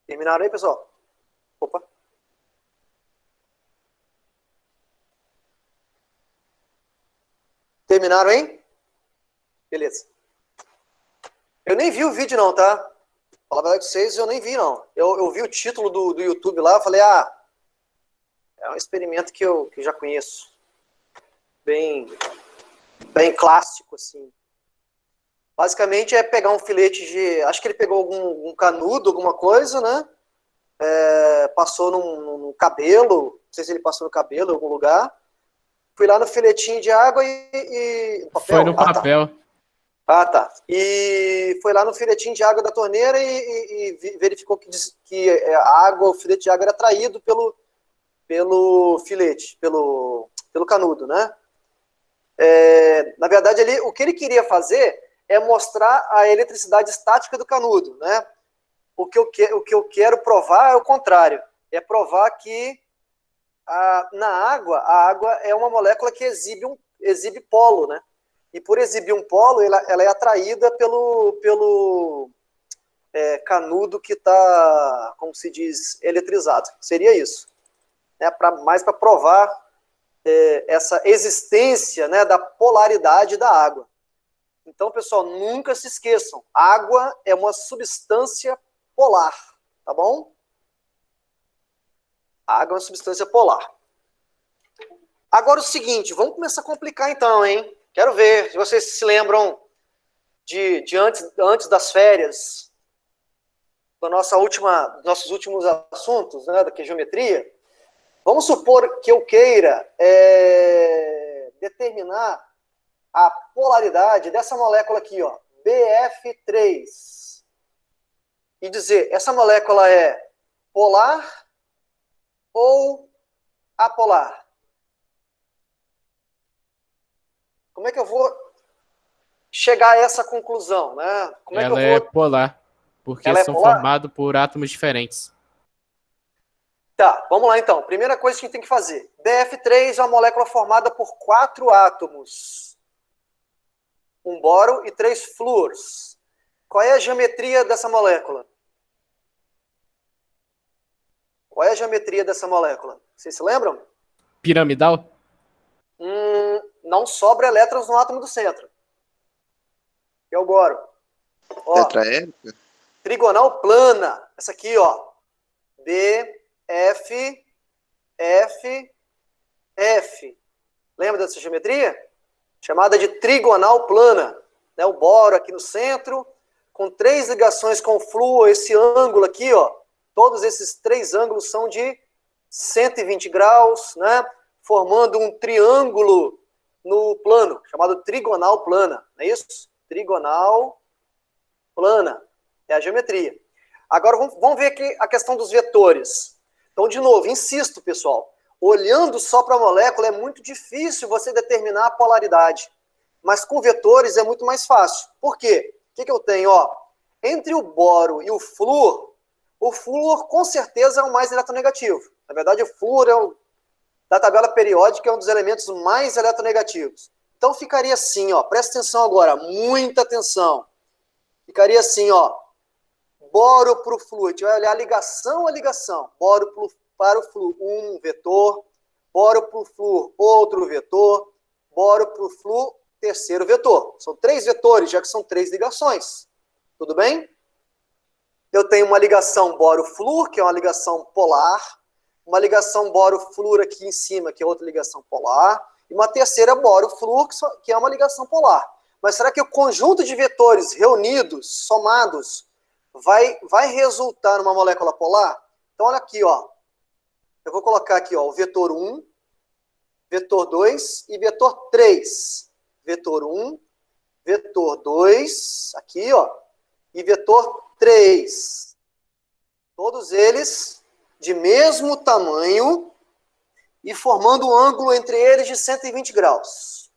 Terminaram aí, pessoal? Opa. Terminaram, hein? Beleza. Eu nem vi o vídeo não, tá? Falar a verdade com vocês, eu nem vi não. Eu vi o título do YouTube lá, eu falei, é um experimento que eu já conheço. Bem clássico, assim. Basicamente é pegar um filete de... Acho que ele pegou algum canudo, alguma coisa, né? Passou no cabelo, não sei se ele passou no cabelo em algum lugar. Fui lá no filetinho de água e papel? Foi no papel. Tá. E foi lá no filetinho de água da torneira e verificou que a água, o filete de água era atraído pelo filete, pelo canudo, né? Na verdade, o que ele queria fazer é mostrar a eletricidade estática do canudo, né? O que eu quero provar é o contrário. É provar que na água, a água é uma molécula que exibe polo, né? E por exibir um polo, ela é atraída pelo canudo que está, como se diz, eletrizado. Seria isso. Mais para provar essa existência, né, da polaridade da água. Então, pessoal, nunca se esqueçam. Água é uma substância polar, tá bom? Água é uma substância polar. Agora o seguinte, vamos começar a complicar então, hein? Quero ver se vocês se lembram de antes das férias, nossos últimos assuntos, né, da geometria. Vamos supor que eu queira determinar a polaridade dessa molécula aqui, ó, BF3. E dizer, essa molécula é polar ou apolar? Como é que eu vou chegar a essa conclusão, né? Ela é polar, porque são formados por átomos diferentes. Tá, vamos lá então. Primeira coisa que a gente tem que fazer. BF3 é uma molécula formada por 4 átomos. Um boro e 3 flúors. Qual é a geometria dessa molécula? Qual é a geometria dessa molécula? Vocês se lembram? Piramidal? Não sobra elétrons no átomo do centro. É o boro. Tetraédrica? Trigonal plana. Essa aqui, ó. B, F, F, F. Lembra dessa geometria? Chamada de trigonal plana. Né? O boro aqui no centro, com 3 ligações com o flúor, esse ângulo aqui, ó, Todos esses três ângulos são de 120 graus, né? Formando um triângulo no plano, chamado trigonal plana. Não é isso? Trigonal plana. É a geometria. Agora, vamos ver aqui a questão dos vetores. Então, de novo, insisto, pessoal. Olhando só para a molécula, é muito difícil você determinar a polaridade. Mas com vetores é muito mais fácil. Por quê? O que eu tenho? Ó, entre o boro e o flúor com certeza é o mais eletronegativo. Na verdade, o flúor da tabela periódica é um dos elementos mais eletronegativos. Então ficaria assim, ó, presta atenção agora, muita atenção. Ficaria assim, ó, boro para o flúor, a gente vai olhar ligação a ligação. Boro para o flúor, um vetor, boro para o flúor, outro vetor, boro para o flúor, terceiro vetor. São três vetores, já que são três ligações. Tudo bem? Eu tenho uma ligação boro-flúor, que é uma ligação polar, uma ligação boro-flúor aqui em cima, que é outra ligação polar, e uma terceira boro-flúor, que é uma ligação polar. Mas será que o conjunto de vetores reunidos, somados, vai resultar numa molécula polar? Então, olha aqui, ó. Eu vou colocar aqui, ó, o vetor 1, vetor 2 e vetor 3. Vetor 1, vetor 2, aqui, ó, e vetor 3. Todos eles de mesmo tamanho e formando um ângulo entre eles de 120 graus.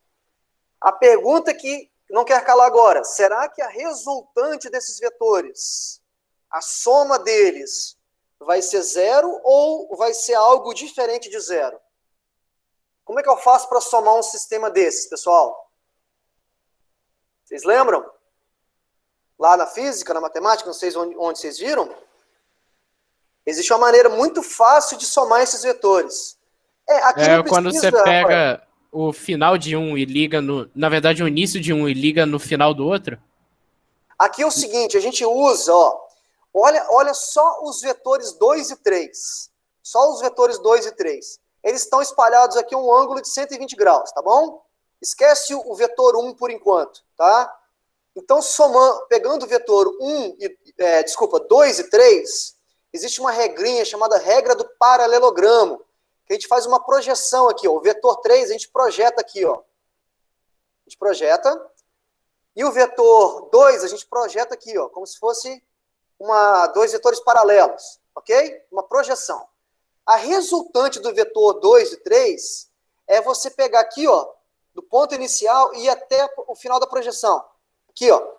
A pergunta que não quer calar agora, será que a resultante desses vetores, a soma deles, vai ser zero ou vai ser algo diferente de zero? Como é que eu faço para somar um sistema desses, pessoal? Vocês lembram? Lá na física, na matemática, não sei onde vocês viram, existe uma maneira muito fácil de somar esses vetores. Aqui não Quando precisa, você pega Rafael. o final de um e liga na verdade, o início de um e liga no final do outro? Aqui é o seguinte, a gente usa, ó, olha só os vetores 2 e 3. Só os vetores 2 e 3. Eles estão espalhados aqui a um ângulo de 120 graus, tá bom? Esquece o vetor 1 por enquanto, tá? Então, pegando o vetor 2 e 3, existe uma regrinha chamada regra do paralelogramo, que a gente faz uma projeção aqui, ó. O vetor 3 a gente projeta aqui, ó. A gente projeta. E o vetor 2 a gente projeta aqui, ó, como se fosse dois vetores paralelos, ok? Uma projeção. A resultante do vetor 2 e 3 é você pegar aqui, ó, do ponto inicial e ir até o final da projeção. Aqui, ó.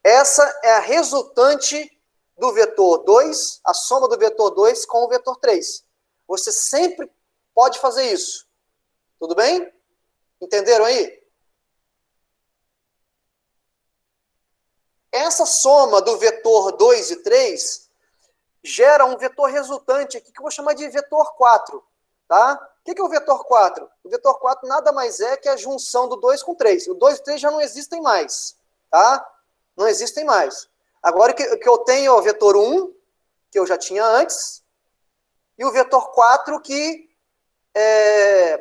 Essa é a resultante do vetor 2, a soma do vetor 2 com o vetor 3. Você sempre pode fazer isso. Tudo bem? Entenderam aí? Essa soma do vetor 2 e 3 gera um vetor resultante aqui que eu vou chamar de vetor 4. Tá? O que é o vetor 4? O vetor 4 nada mais é que a junção do 2 com 3. O 2 e 3 já não existem mais. Tá? Não existem mais. Agora o que eu tenho é o vetor 1, que eu já tinha antes, e o vetor 4, que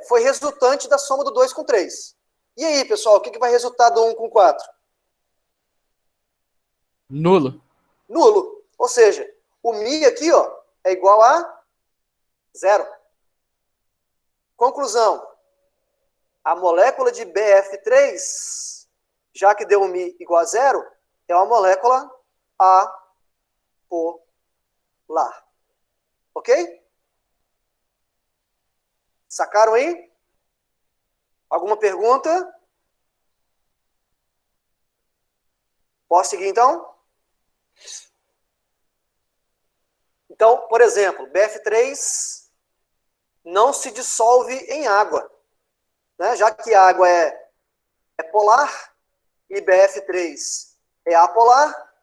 foi resultante da soma do 2 com 3. E aí, pessoal, o que vai resultar do 1 com 4? Nulo. Nulo. Ou seja, o μ aqui, ó, é igual a 0. Conclusão. A molécula de BF3, já que deu um μ igual a 0, é uma molécula apolar. Ok? Sacaram aí? Alguma pergunta? Posso seguir, então? Então, por exemplo, BF3 não se dissolve em água, né? Já que a água é polar e BF3 é apolar,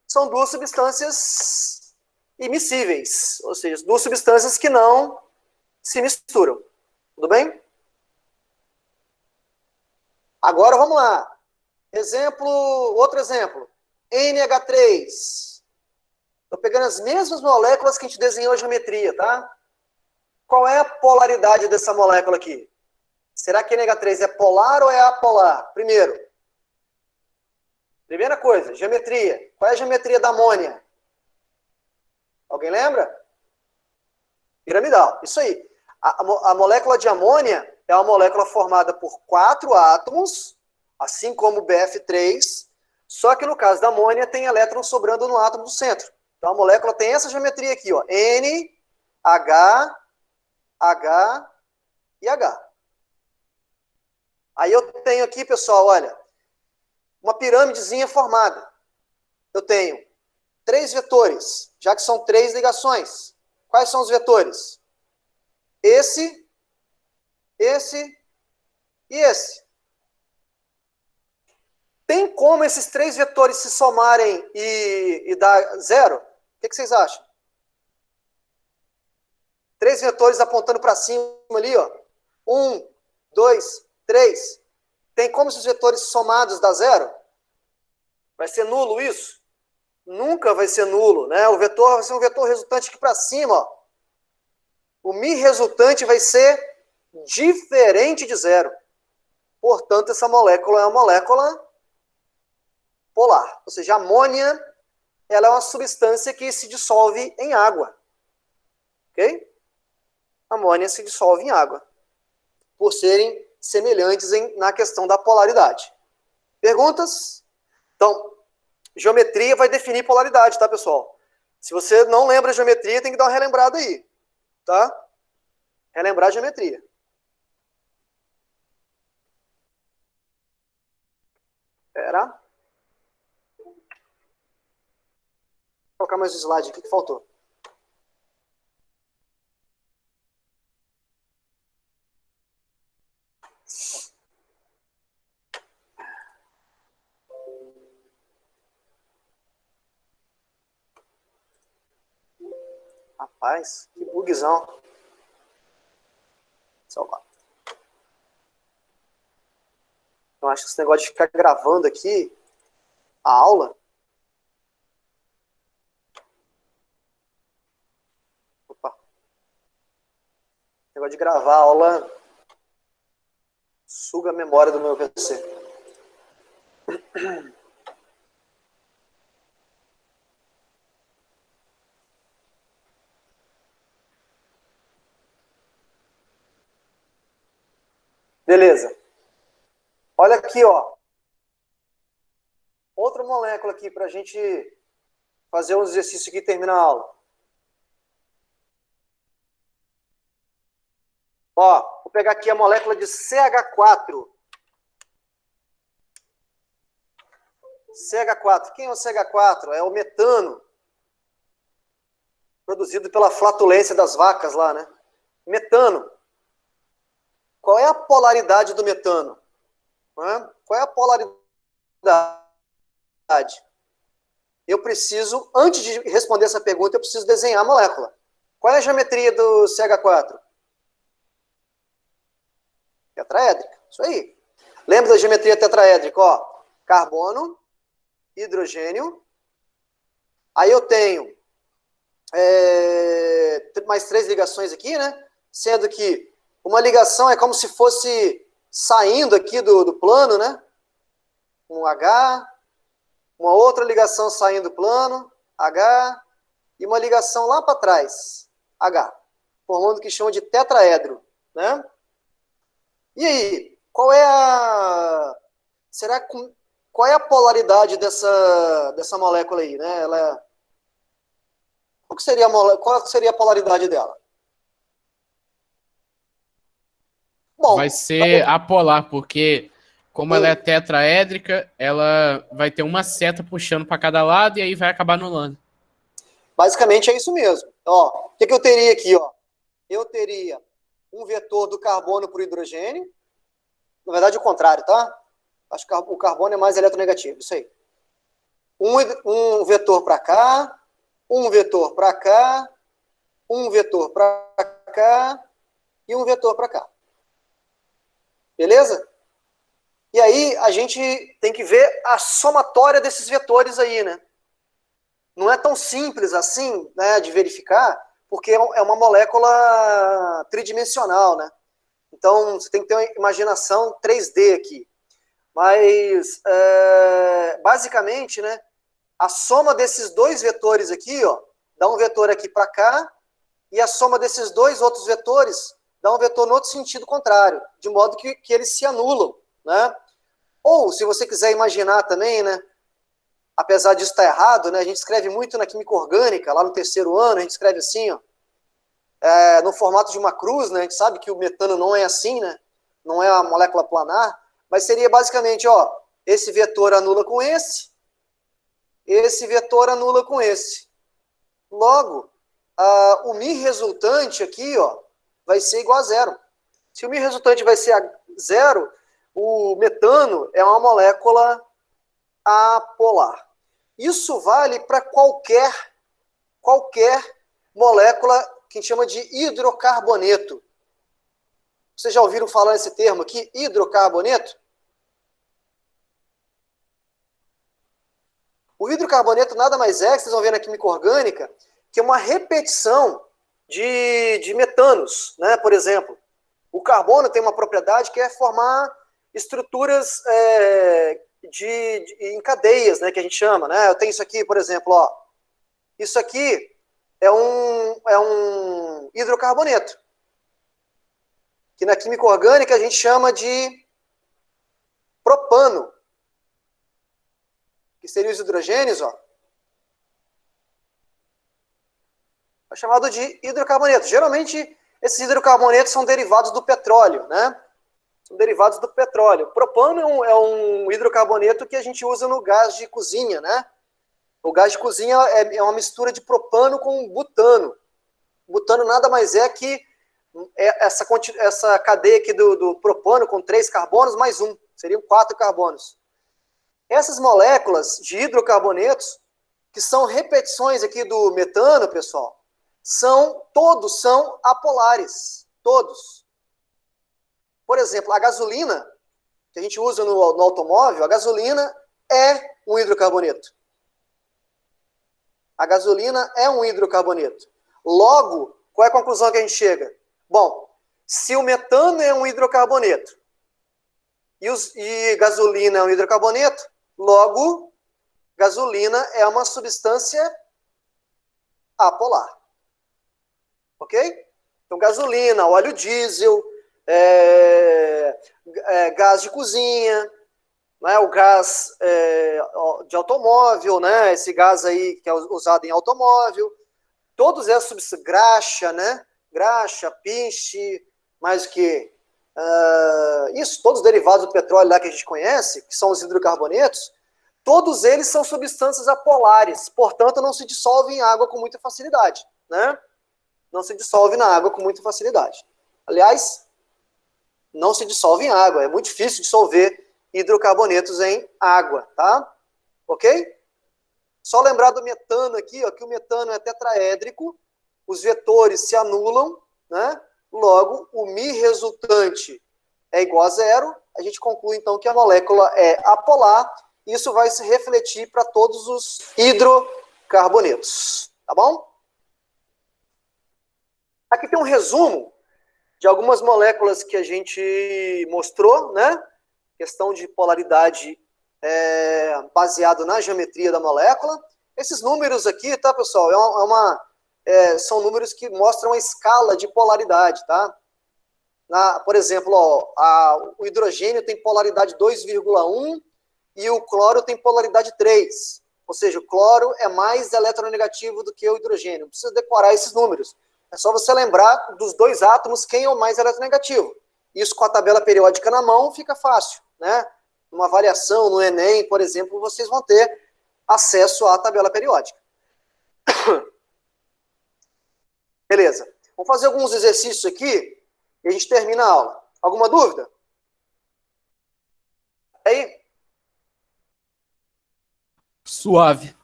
são duas substâncias immiscíveis, ou seja, duas substâncias que não se misturam. Tudo bem? Agora vamos lá. Outro exemplo. NH3. Estou pegando as mesmas moléculas que a gente desenhou a geometria, tá? Qual é a polaridade dessa molécula aqui? Será que NH3 é polar ou é apolar? Primeira coisa, geometria. Qual é a geometria da amônia? Alguém lembra? Piramidal, isso aí. A molécula de amônia é uma molécula formada por 4 átomos, assim como o BF3, só que no caso da amônia tem elétrons sobrando no átomo do centro. Então a molécula tem essa geometria aqui, ó, N, H, H e H. Aí eu tenho aqui, pessoal, olha, uma pirâmidezinha formada. Eu tenho 3 vetores, já que são 3 ligações. Quais são os vetores? Esse e esse. Tem como esses 3 vetores se somarem e dar 0? O que vocês acham? 3 vetores apontando para cima ali, ó. 1, 2, 3. Tem como esses vetores somados dar 0? Vai ser nulo isso? Nunca vai ser nulo, né? O vetor vai ser um vetor resultante aqui para cima, ó. O mi resultante vai ser diferente de 0. Portanto, essa molécula é uma molécula polar. Ou seja, a amônia, ela é uma substância que se dissolve em água. Ok? A amônia se dissolve em água. Por serem semelhantes na questão da polaridade. Perguntas? Então, geometria vai definir polaridade, tá, pessoal? Se você não lembra a geometria, tem que dar uma relembrada aí. Tá? Relembrar a geometria. Espera. Vou colocar mais um slide aqui que faltou. Rapaz, que bugzão. Salvar. Eu acho que esse negócio de ficar gravando aqui a aula. Opa. O negócio de gravar a aula suga a memória do meu PC. Beleza. Olha aqui, ó. Outra molécula aqui para a gente fazer um exercício aqui e terminar a aula. Ó, vou pegar aqui a molécula de CH4. CH4. Quem é o CH4? É o metano. Produzido pela flatulência das vacas lá, né? Metano. Qual é a polaridade do metano? Qual é a polaridade? Eu preciso, antes de responder essa pergunta, eu preciso desenhar a molécula. Qual é a geometria do CH4? Tetraédrica, isso aí. Lembra da geometria tetraédrica? Ó, carbono, hidrogênio. Aí eu tenho mais 3 ligações aqui, né? Sendo que uma ligação é como se fosse saindo aqui do plano, né? Um H, uma outra ligação saindo do plano, H, e uma ligação lá para trás, H, formando o que chama de tetraedro, né? E aí, qual é a polaridade dessa molécula aí, né? Qual seria a polaridade dela? Bom, vai ser apolar, porque como ela é tetraédrica, ela vai ter uma seta puxando para cada lado e aí vai acabar anulando. Basicamente é isso mesmo. Ó, o que eu teria aqui? Ó? Eu teria um vetor do carbono para o hidrogênio. Na verdade, o contrário, tá? Acho que o carbono é mais eletronegativo, isso aí. Um vetor para cá, um vetor para cá, um vetor para cá e um vetor para cá. Beleza? E aí a gente tem que ver a somatória desses vetores aí, né? Não é tão simples assim, né, de verificar, porque é uma molécula tridimensional, né? Então você tem que ter uma imaginação 3D aqui. Mas, basicamente, né, a soma desses 2 vetores aqui, ó, dá um vetor aqui para cá, e a soma desses dois outros vetores dá um vetor no outro sentido contrário, de modo que eles se anulam, né? Ou, se você quiser imaginar também, né, apesar disso estar errado, né, a gente escreve muito na química orgânica, lá no terceiro ano, a gente escreve assim, ó, no formato de uma cruz, né, a gente sabe que o metano não é assim, né, não é uma molécula planar, mas seria basicamente, ó, esse vetor anula com esse vetor anula com esse. Logo, o μ resultante aqui, ó, vai ser igual a zero. Se o μ resultante vai ser a zero, o metano é uma molécula apolar. Isso vale para qualquer molécula que a gente chama de hidrocarboneto. Vocês já ouviram falar esse termo aqui, hidrocarboneto? O hidrocarboneto nada mais é, que vocês vão ver na química orgânica, que é uma repetição de metanos, né? Por exemplo, o carbono tem uma propriedade que é formar estruturas em cadeias, né, que a gente chama, né? Eu tenho isso aqui, por exemplo, ó. Isso aqui é um hidrocarboneto, que na química orgânica a gente chama de propano, que seriam os hidrogênios, ó. É chamado de hidrocarboneto. Geralmente, esses hidrocarbonetos são derivados do petróleo, né? São derivados do petróleo. Propano é um hidrocarboneto que a gente usa no gás de cozinha, né? O gás de cozinha é uma mistura de propano com butano. Butano nada mais é que essa cadeia aqui do propano com 3 carbonos mais 1. Seriam 4 carbonos. Essas moléculas de hidrocarbonetos, que são repetições aqui do metano, pessoal, todos são apolares. Todos. Por exemplo, a gasolina, que a gente usa no automóvel, a gasolina é um hidrocarboneto. A gasolina é um hidrocarboneto. Logo, qual é a conclusão que a gente chega? Bom, se o metano é um hidrocarboneto e gasolina é um hidrocarboneto, logo, gasolina é uma substância apolar. Ok? Então, gasolina, óleo diesel, gás de cozinha, né, o gás de automóvel, né, esse gás aí que é usado em automóvel, todos essas substâncias, graxa, né, graxa, pinche, mais o que? Isso, todos os derivados do petróleo lá que a gente conhece, que são os hidrocarbonetos, todos eles são substâncias apolares, portanto não se dissolvem em água com muita facilidade, né? Não se dissolve na água com muita facilidade. Aliás, não se dissolve em água, é muito difícil dissolver hidrocarbonetos em água, tá? Ok? Só lembrar do metano aqui, ó, que o metano é tetraédrico, os vetores se anulam, né? Logo, o μ resultante é igual a zero, a gente conclui então que a molécula é apolar, e isso vai se refletir para todos os hidrocarbonetos, tá bom? Aqui tem um resumo de algumas moléculas que a gente mostrou, né? Questão de polaridade baseado na geometria da molécula. Esses números aqui, tá, pessoal, são números que mostram a escala de polaridade, tá? Por exemplo, ó, o hidrogênio tem polaridade 2,1 e o cloro tem polaridade 3. Ou seja, o cloro é mais eletronegativo do que o hidrogênio. Não precisa decorar esses números. É só você lembrar dos dois átomos quem é o mais eletronegativo. Isso com a tabela periódica na mão fica fácil, né? Numa avaliação, no Enem, por exemplo, vocês vão ter acesso à tabela periódica. Beleza. Vamos fazer alguns exercícios aqui e a gente termina a aula. Alguma dúvida? Aí? Suave.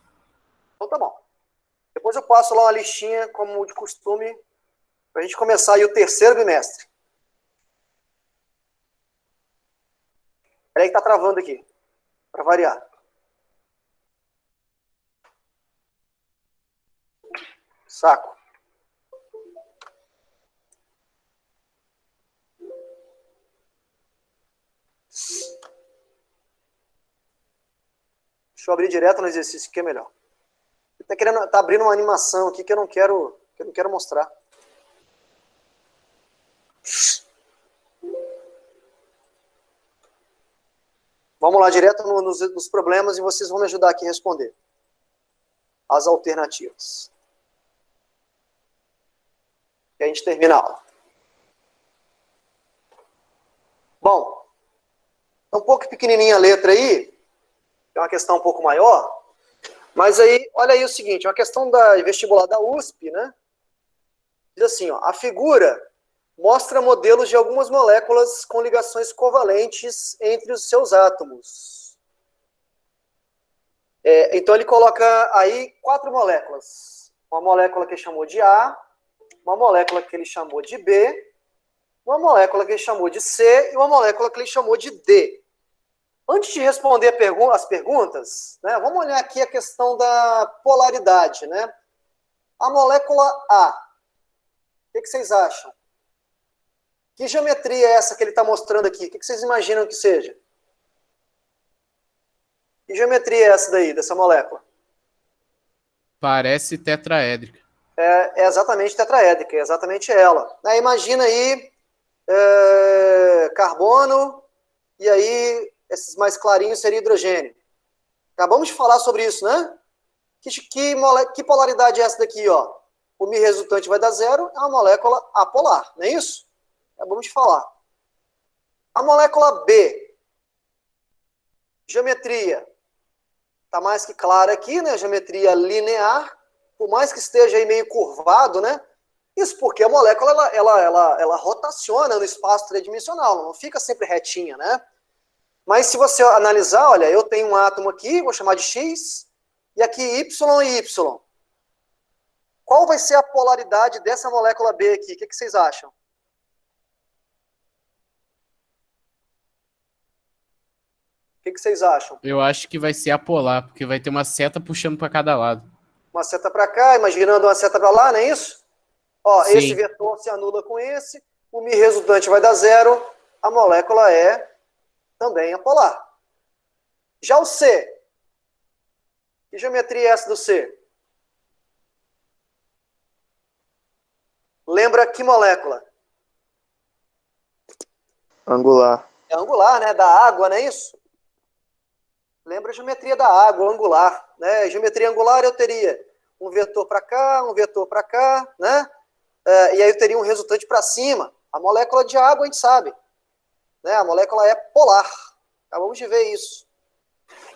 Então tá bom. Depois eu passo lá uma listinha, como de costume, para a gente começar aí o terceiro bimestre. Peraí que tá travando aqui, para variar. Saco. Deixa eu abrir direto no exercício que é melhor. Tá abrindo uma animação aqui que eu não quero mostrar. Vamos lá, direto nos problemas, e vocês vão me ajudar aqui a responder as alternativas. E a gente termina a aula. Bom, é um pouco pequenininha a letra aí, é uma questão um pouco maior, mas aí, olha aí o seguinte, é uma questão da vestibular da USP, né? Diz assim, ó, a figura mostra modelos de algumas moléculas com ligações covalentes entre os seus átomos. Então ele coloca aí 4 moléculas. Uma molécula que ele chamou de A, uma molécula que ele chamou de B, uma molécula que ele chamou de C e uma molécula que ele chamou de D. Antes de responder as perguntas, né, vamos olhar aqui a questão da polaridade, né? A molécula A, o que vocês acham? Que geometria é essa que ele está mostrando aqui? O que vocês imaginam que seja? Que geometria é essa daí, dessa molécula? Parece tetraédrica. É exatamente tetraédrica, é exatamente ela. Imagina aí carbono, e aí esses mais clarinhos seria hidrogênio. Acabamos de falar sobre isso, né? Que polaridade é essa daqui, ó? O Mi resultante vai dar 0, é uma molécula apolar, não é isso? Acabamos de falar. A molécula B, geometria, está mais que clara aqui, né? Geometria linear, por mais que esteja aí meio curvado, né? Isso porque a molécula ela rotaciona no espaço tridimensional, não fica sempre retinha, né? Mas se você analisar, olha, eu tenho um átomo aqui, vou chamar de X, e aqui Y e Y. Qual vai ser a polaridade dessa molécula B aqui? O que vocês acham? O que vocês acham? Eu acho que vai ser apolar, porque vai ter uma seta puxando para cada lado. Uma seta para cá, imaginando uma seta para lá, não é isso? Ó, Sim. Esse vetor se anula com esse, o Mi resultante vai dar 0, a molécula é também apolar. Já o C, que geometria é essa do C? Lembra que molécula? Angular. É angular, né? Da água, não é isso? Lembra a geometria da água, angular, né? Geometria angular eu teria um vetor para cá, um vetor para cá, né? E aí eu teria um resultante para cima. A molécula de água a gente sabe, né? A molécula é polar. Acabamos de ver isso.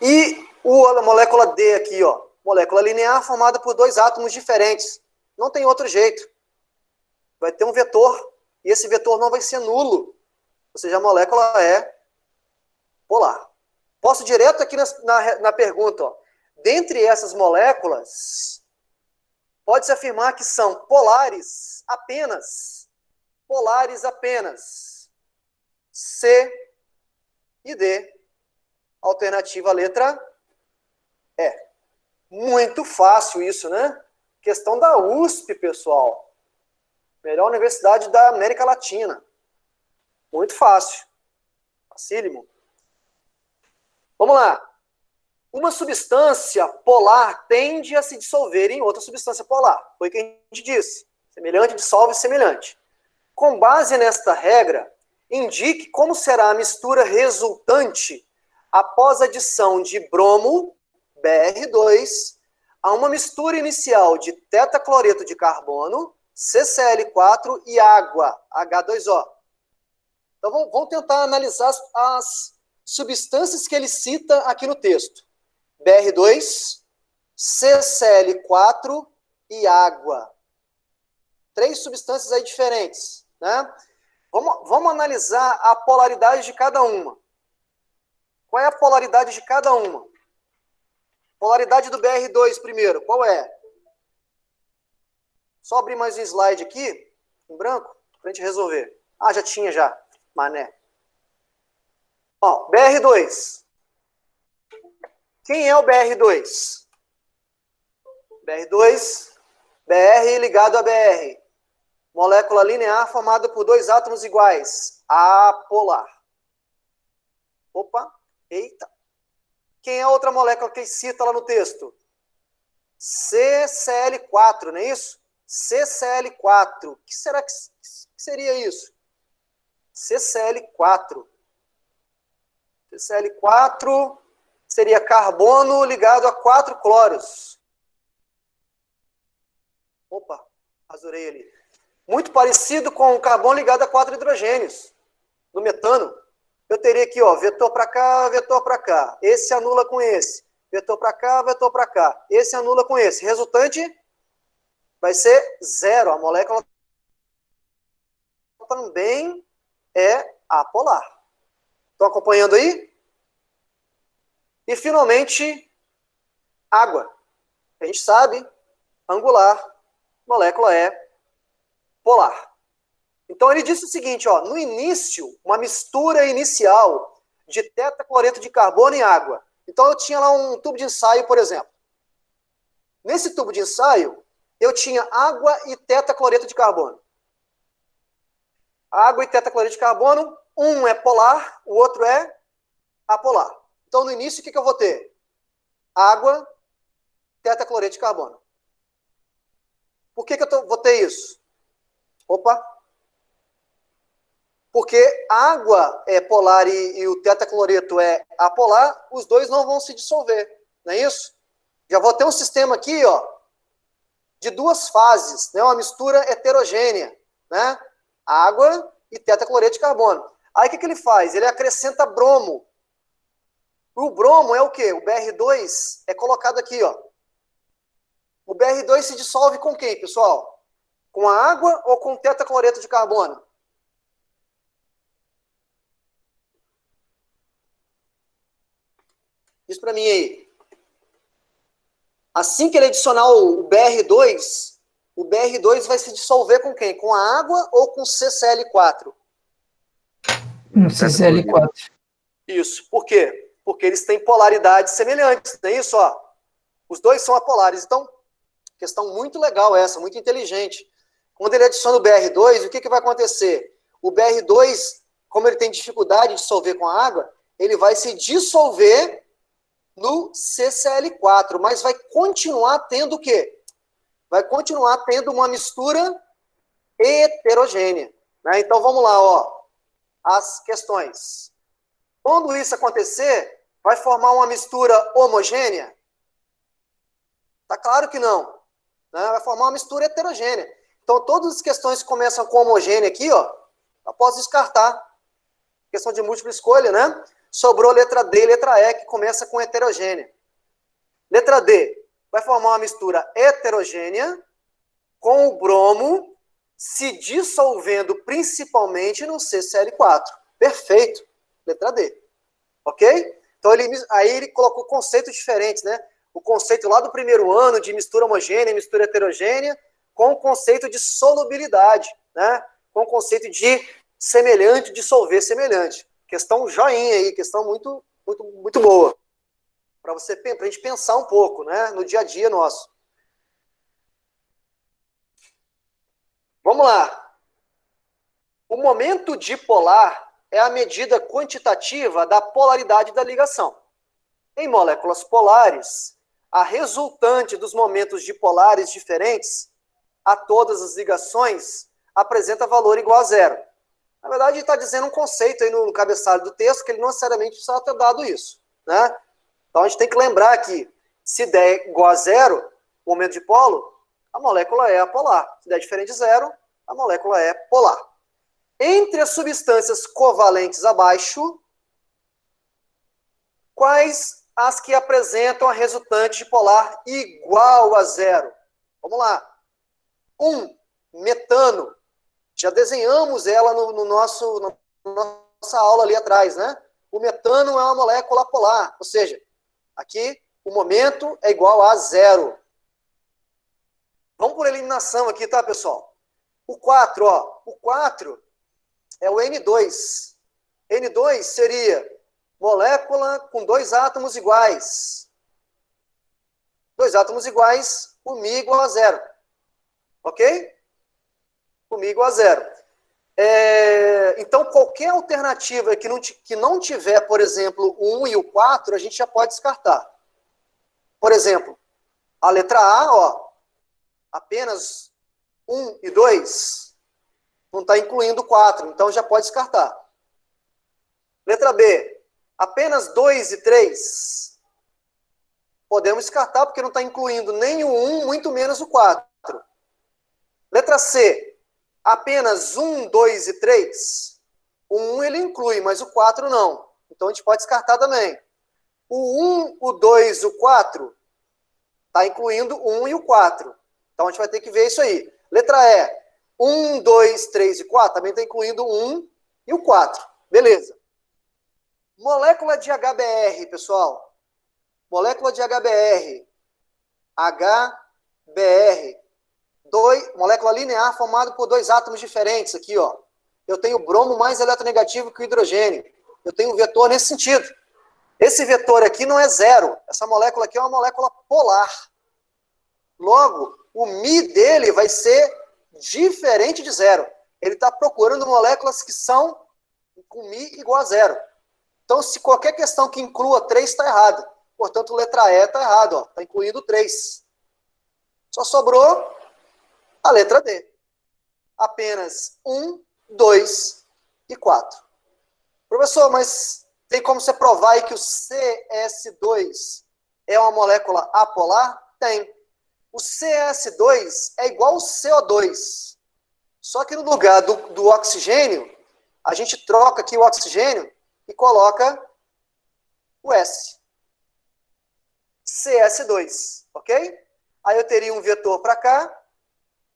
E a molécula D aqui, ó, molécula linear formada por 2 átomos diferentes. Não tem outro jeito. Vai ter um vetor, e esse vetor não vai ser nulo. Ou seja, a molécula é polar. Posso direto aqui na pergunta, ó. Dentre essas moléculas, pode-se afirmar que são polares apenas. Polares apenas. C e D. Alternativa letra E. Muito fácil isso, né? Questão da USP, pessoal. Melhor universidade da América Latina. Muito fácil. Facílimo. Vamos lá. Uma substância polar tende a se dissolver em outra substância polar. Foi o que a gente disse. Semelhante dissolve semelhante. Com base nesta regra, indique como será a mistura resultante após a adição de bromo, Br2, a uma mistura inicial de tetacloreto de carbono, CCl4 e água, H2O. Então vamos tentar analisar as substâncias que ele cita aqui no texto. Br2, CCl4 e água. 3 substâncias aí diferentes, né? Vamos analisar a polaridade de cada uma. Qual é a polaridade de cada uma? Polaridade do Br2 primeiro, qual é? Só abrir mais um slide aqui, em branco, para a gente resolver. Ah, já tinha já, mané. Ó, Br2. Quem é o Br2? Br2, Br ligado a Br. Molécula linear formada por 2 átomos iguais. Apolar. Opa, eita. Quem é a outra molécula que cita lá no texto? CCl4, não é isso? CCl4. O que será que seria isso? CCl4. CCl4 seria carbono ligado a 4 cloros. Opa, rasurei ali. Muito parecido com o carbono ligado a 4 hidrogênios, do metano. Eu teria aqui, ó, vetor para cá, vetor para cá. Esse anula com esse. Vetor para cá, vetor para cá. Esse anula com esse. Resultante vai ser 0. A molécula também é apolar. Estão acompanhando aí? E, finalmente, água. A gente sabe, angular, molécula é polar. Então, ele disse o seguinte, ó, no início, uma mistura inicial de tetacloreto de carbono e água. Então, eu tinha lá um tubo de ensaio, por exemplo. Nesse tubo de ensaio, eu tinha água e tetacloreto de carbono. Água e tetacloreto de carbono, um é polar, o outro é apolar. Então, no início, o que eu vou ter? Água, tetacloreto de carbono. Por que eu vou ter isso? Opa! Porque a água é polar e o tetacloreto é apolar, os dois não vão se dissolver, não é isso? Já vou ter um sistema aqui, ó, de 2 fases, né? Uma mistura heterogênea, né? Água e tetacloreto de carbono. Aí o que ele faz? Ele acrescenta bromo. O bromo é o quê? O BR2 é colocado aqui, ó. O BR2 se dissolve com quem, pessoal? Com a água ou com o tetacloreto de carbono? Diz para mim aí. Assim que ele adicionar o BR2 vai se dissolver com quem? Com a água ou com CCl4? Um CCl4. Isso. Por quê? Porque eles têm polaridades semelhantes, não é isso? Ó? Os dois são apolares. Então, questão muito legal essa, muito inteligente. Quando ele adiciona o BR2, o que vai acontecer? O BR2, como ele tem dificuldade de dissolver com a água, ele vai se dissolver no CCl4, mas vai continuar tendo o quê? Vai continuar tendo uma mistura heterogênea. Né? Então, vamos lá, ó. As questões. Quando isso acontecer, vai formar uma mistura homogênea? Tá claro que não. Né? Vai formar uma mistura heterogênea. Então, todas as questões que começam com homogênea aqui, ó, eu posso descartar. Questão de múltipla escolha, né? Sobrou letra D e letra E, que começa com heterogênea. Letra D vai formar uma mistura heterogênea com o bromo se dissolvendo principalmente no CCl4. Perfeito. Letra D. Ok? Então, aí ele colocou conceitos diferentes, né? O conceito lá do primeiro ano de mistura homogênea e mistura heterogênea com o conceito de solubilidade, né? Com o conceito de semelhante, dissolver semelhante. Questão joinha aí, questão muito, muito, muito boa. Para a gente pensar um pouco, né? No dia a dia nosso. Vamos lá. O momento dipolar é a medida quantitativa da polaridade da ligação. Em moléculas polares, a resultante dos momentos dipolares diferentes a todas as ligações apresenta valor igual a 0. Na verdade, ele está dizendo um conceito aí no cabeçalho do texto que ele não necessariamente precisa ter dado isso. Né? Então, a gente tem que lembrar que se der igual a 0, o momento dipolo, a molécula é apolar. Se der diferente de 0, a molécula é polar. Entre as substâncias covalentes abaixo, quais as que apresentam a resultante dipolar igual a 0? Vamos lá. 1, metano. Já desenhamos ela na nossa aula ali atrás, né? O metano é uma molécula polar, ou seja, aqui o momento é igual a 0. Vamos por eliminação aqui, tá, pessoal? O 4, ó. O 4 é o N2. N2 seria molécula com 2 átomos iguais. 2 átomos iguais, o Mi igual a 0. Ok? O Mi igual a 0. Então, qualquer alternativa que não tiver, por exemplo, o 1 e o 4, a gente já pode descartar. Por exemplo, A letra A, ó, apenas 1 e 2, não está incluindo 4, então já pode descartar. Letra B, apenas 2 e 3, podemos descartar porque não está incluindo nem o 1, muito menos o 4. Letra C, apenas 1, 2 e 3, o 1 ele inclui, mas o 4 não. Então a gente pode descartar também. O 1, o 2 e o 4, está incluindo o 1 e o 4. Então a gente vai ter que ver isso aí. Letra E, 1, 2, 3 e 4, também está incluindo o 1 e o 4. Beleza. Molécula de HBr, pessoal. Molécula de HBr. Molécula linear formada por 2 átomos diferentes aqui, ó. Eu tenho o bromo mais eletronegativo que o hidrogênio. Eu tenho um vetor nesse sentido. Esse vetor aqui não é zero. Essa molécula aqui é uma molécula polar. Logo, o μ dele vai ser diferente de zero. Ele está procurando moléculas que são com μ igual a zero. Então, se qualquer questão que inclua 3 está errada. Portanto, letra E está errada. Está incluindo 3. Só sobrou a letra D. Apenas 1, 2 e 4. Professor, mas tem como você provar aí que o CS2 é uma molécula apolar? Tem. O CS2 é igual ao CO2. Só que no lugar do oxigênio, a gente troca aqui o oxigênio e coloca o S. CS2, ok? Aí eu teria um vetor para cá,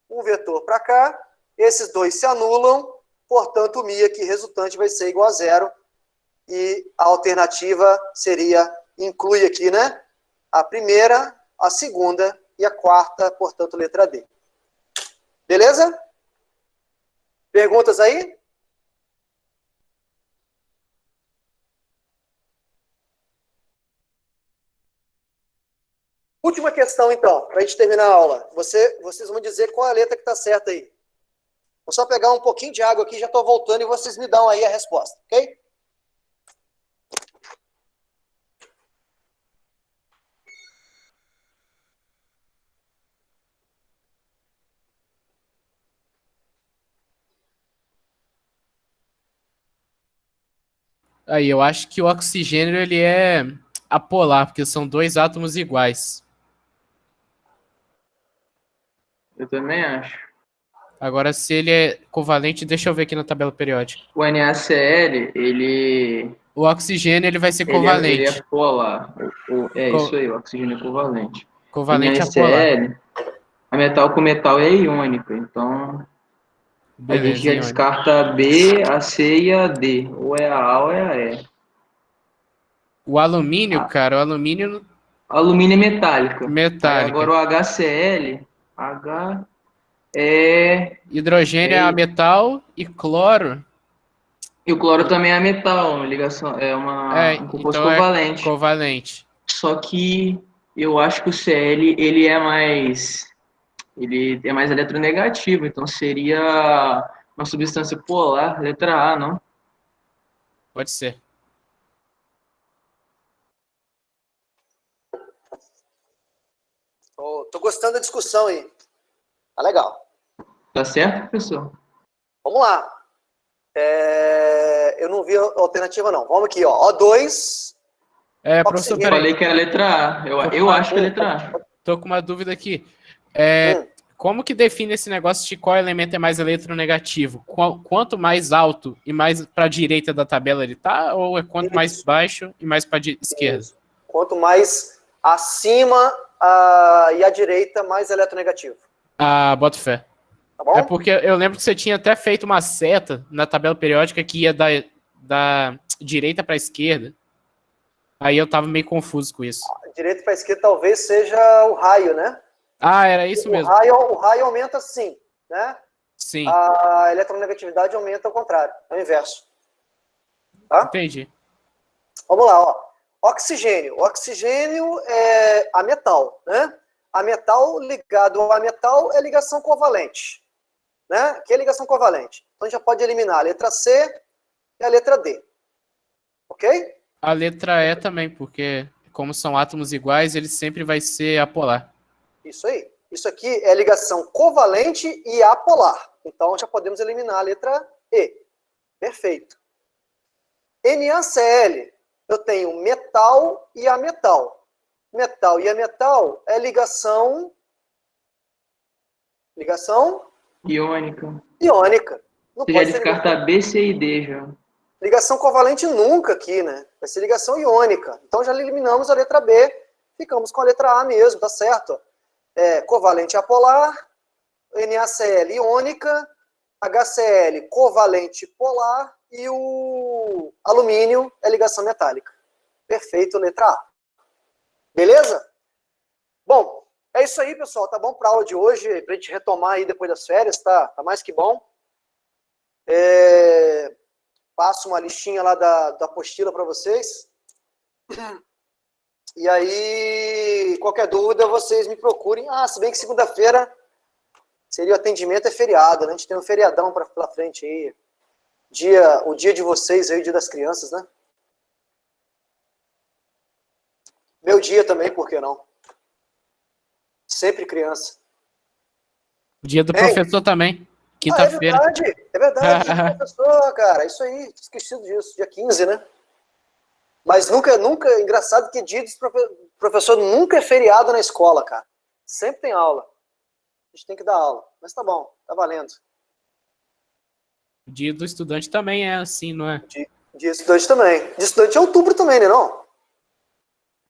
um vetor para cá, esses dois se anulam, portanto o μ aqui resultante vai ser igual a zero, e a alternativa seria, inclui aqui, né? A primeira, a segunda e a quarta, portanto, letra D. Beleza? Perguntas aí? Última questão, então, para a gente terminar a aula. Vocês vão dizer qual é a letra que está certa aí. Vou só pegar um pouquinho de água aqui, já estou voltando, e vocês me dão aí a resposta, ok? Aí, eu acho que o oxigênio ele é apolar, porque são 2 átomos iguais. Eu também acho. Agora, se ele é covalente, deixa eu ver aqui na tabela periódica. O NaCl, ele O oxigênio ele vai ser ele covalente. é polar. Isso aí, o oxigênio é covalente. Covalente E apolar. NaCl, a metal com metal é iônico, então a gente Beleza, já iônico. descarta a B, a C e a D. Ou é a A ou é a E. O alumínio, cara, o alumínio Alumínio é metálica. Aí metálica. agora o HCl, H é... Hidrogênio é metal e cloro. E o cloro também é metal, uma ligação, um composto então covalente. É covalente. Só que eu acho que o Cl ele é mais eletronegativo, então seria uma substância polar, letra A, não? Pode ser. Tô gostando da discussão aí. Tá legal. Tá certo, professor? Vamos lá. Eu não vi a alternativa, não. Vamos aqui, ó. O2. Professor, Eu peraí. falei que era letra A. Eu acho que é letra A. Tô com uma dúvida aqui. Como que define esse negócio de qual elemento é mais eletronegativo? Quanto mais alto e mais para a direita da tabela ele tá? Ou é quanto mais baixo e mais para a esquerda? Isso. Quanto mais acima e à direita, mais eletronegativo. Boto fé. Tá bom? É porque eu lembro que você tinha até feito uma seta na tabela periódica que ia da direita para a esquerda. Aí eu tava meio confuso com isso. Direita para esquerda talvez seja o raio, né? Era isso mesmo. O raio aumenta sim, né? Sim. A eletronegatividade aumenta ao contrário, é o inverso. Tá? Entendi. Vamos lá, ó. Oxigênio. Oxigênio é a metal, né? A metal ligado a metal é ligação covalente, né? Que é ligação covalente. Então a gente já pode eliminar a letra C e a letra D. Ok? A letra E também, porque como são átomos iguais, ele sempre vai ser apolar. Isso aí. Isso aqui é ligação covalente e apolar. Então, já podemos eliminar a letra E. Perfeito. NaCl, eu tenho metal e ametal. Metal e ametal é ligação Iônica. iônica. Não Você já pode ser descarta B, C e D já. ligação covalente nunca aqui, né? Vai ser ligação iônica. Então já eliminamos a letra B, ficamos com a letra A mesmo, tá certo? Covalente apolar, NaCl iônica, HCl covalente polar e o alumínio é ligação metálica. Perfeito, letra A. Beleza? Bom, é isso aí, pessoal. Tá bom para a aula de hoje, pra gente retomar aí depois das férias, tá mais que bom. Passo uma listinha lá da apostila para vocês. E aí, qualquer dúvida, vocês me procurem. Se bem que segunda-feira seria o atendimento, é feriado, né? A gente tem um feriadão pela frente aí. O dia de vocês aí, o dia das crianças, né? Meu dia também, por que não? Sempre criança. Dia do professor também. Quinta-feira. É verdade, dia do professor, cara. Isso aí, esquecido disso. Dia 15, né? Mas nunca, engraçado que dia do professor nunca é feriado na escola, cara. Sempre tem aula. A gente tem que dar aula. Mas tá bom, tá valendo. O dia do estudante também é assim, não é? Dia do estudante também. Dia do estudante é outubro também, né, não?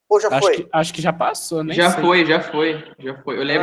Ou já foi? Acho que já passou, né? Já foi. Eu lembro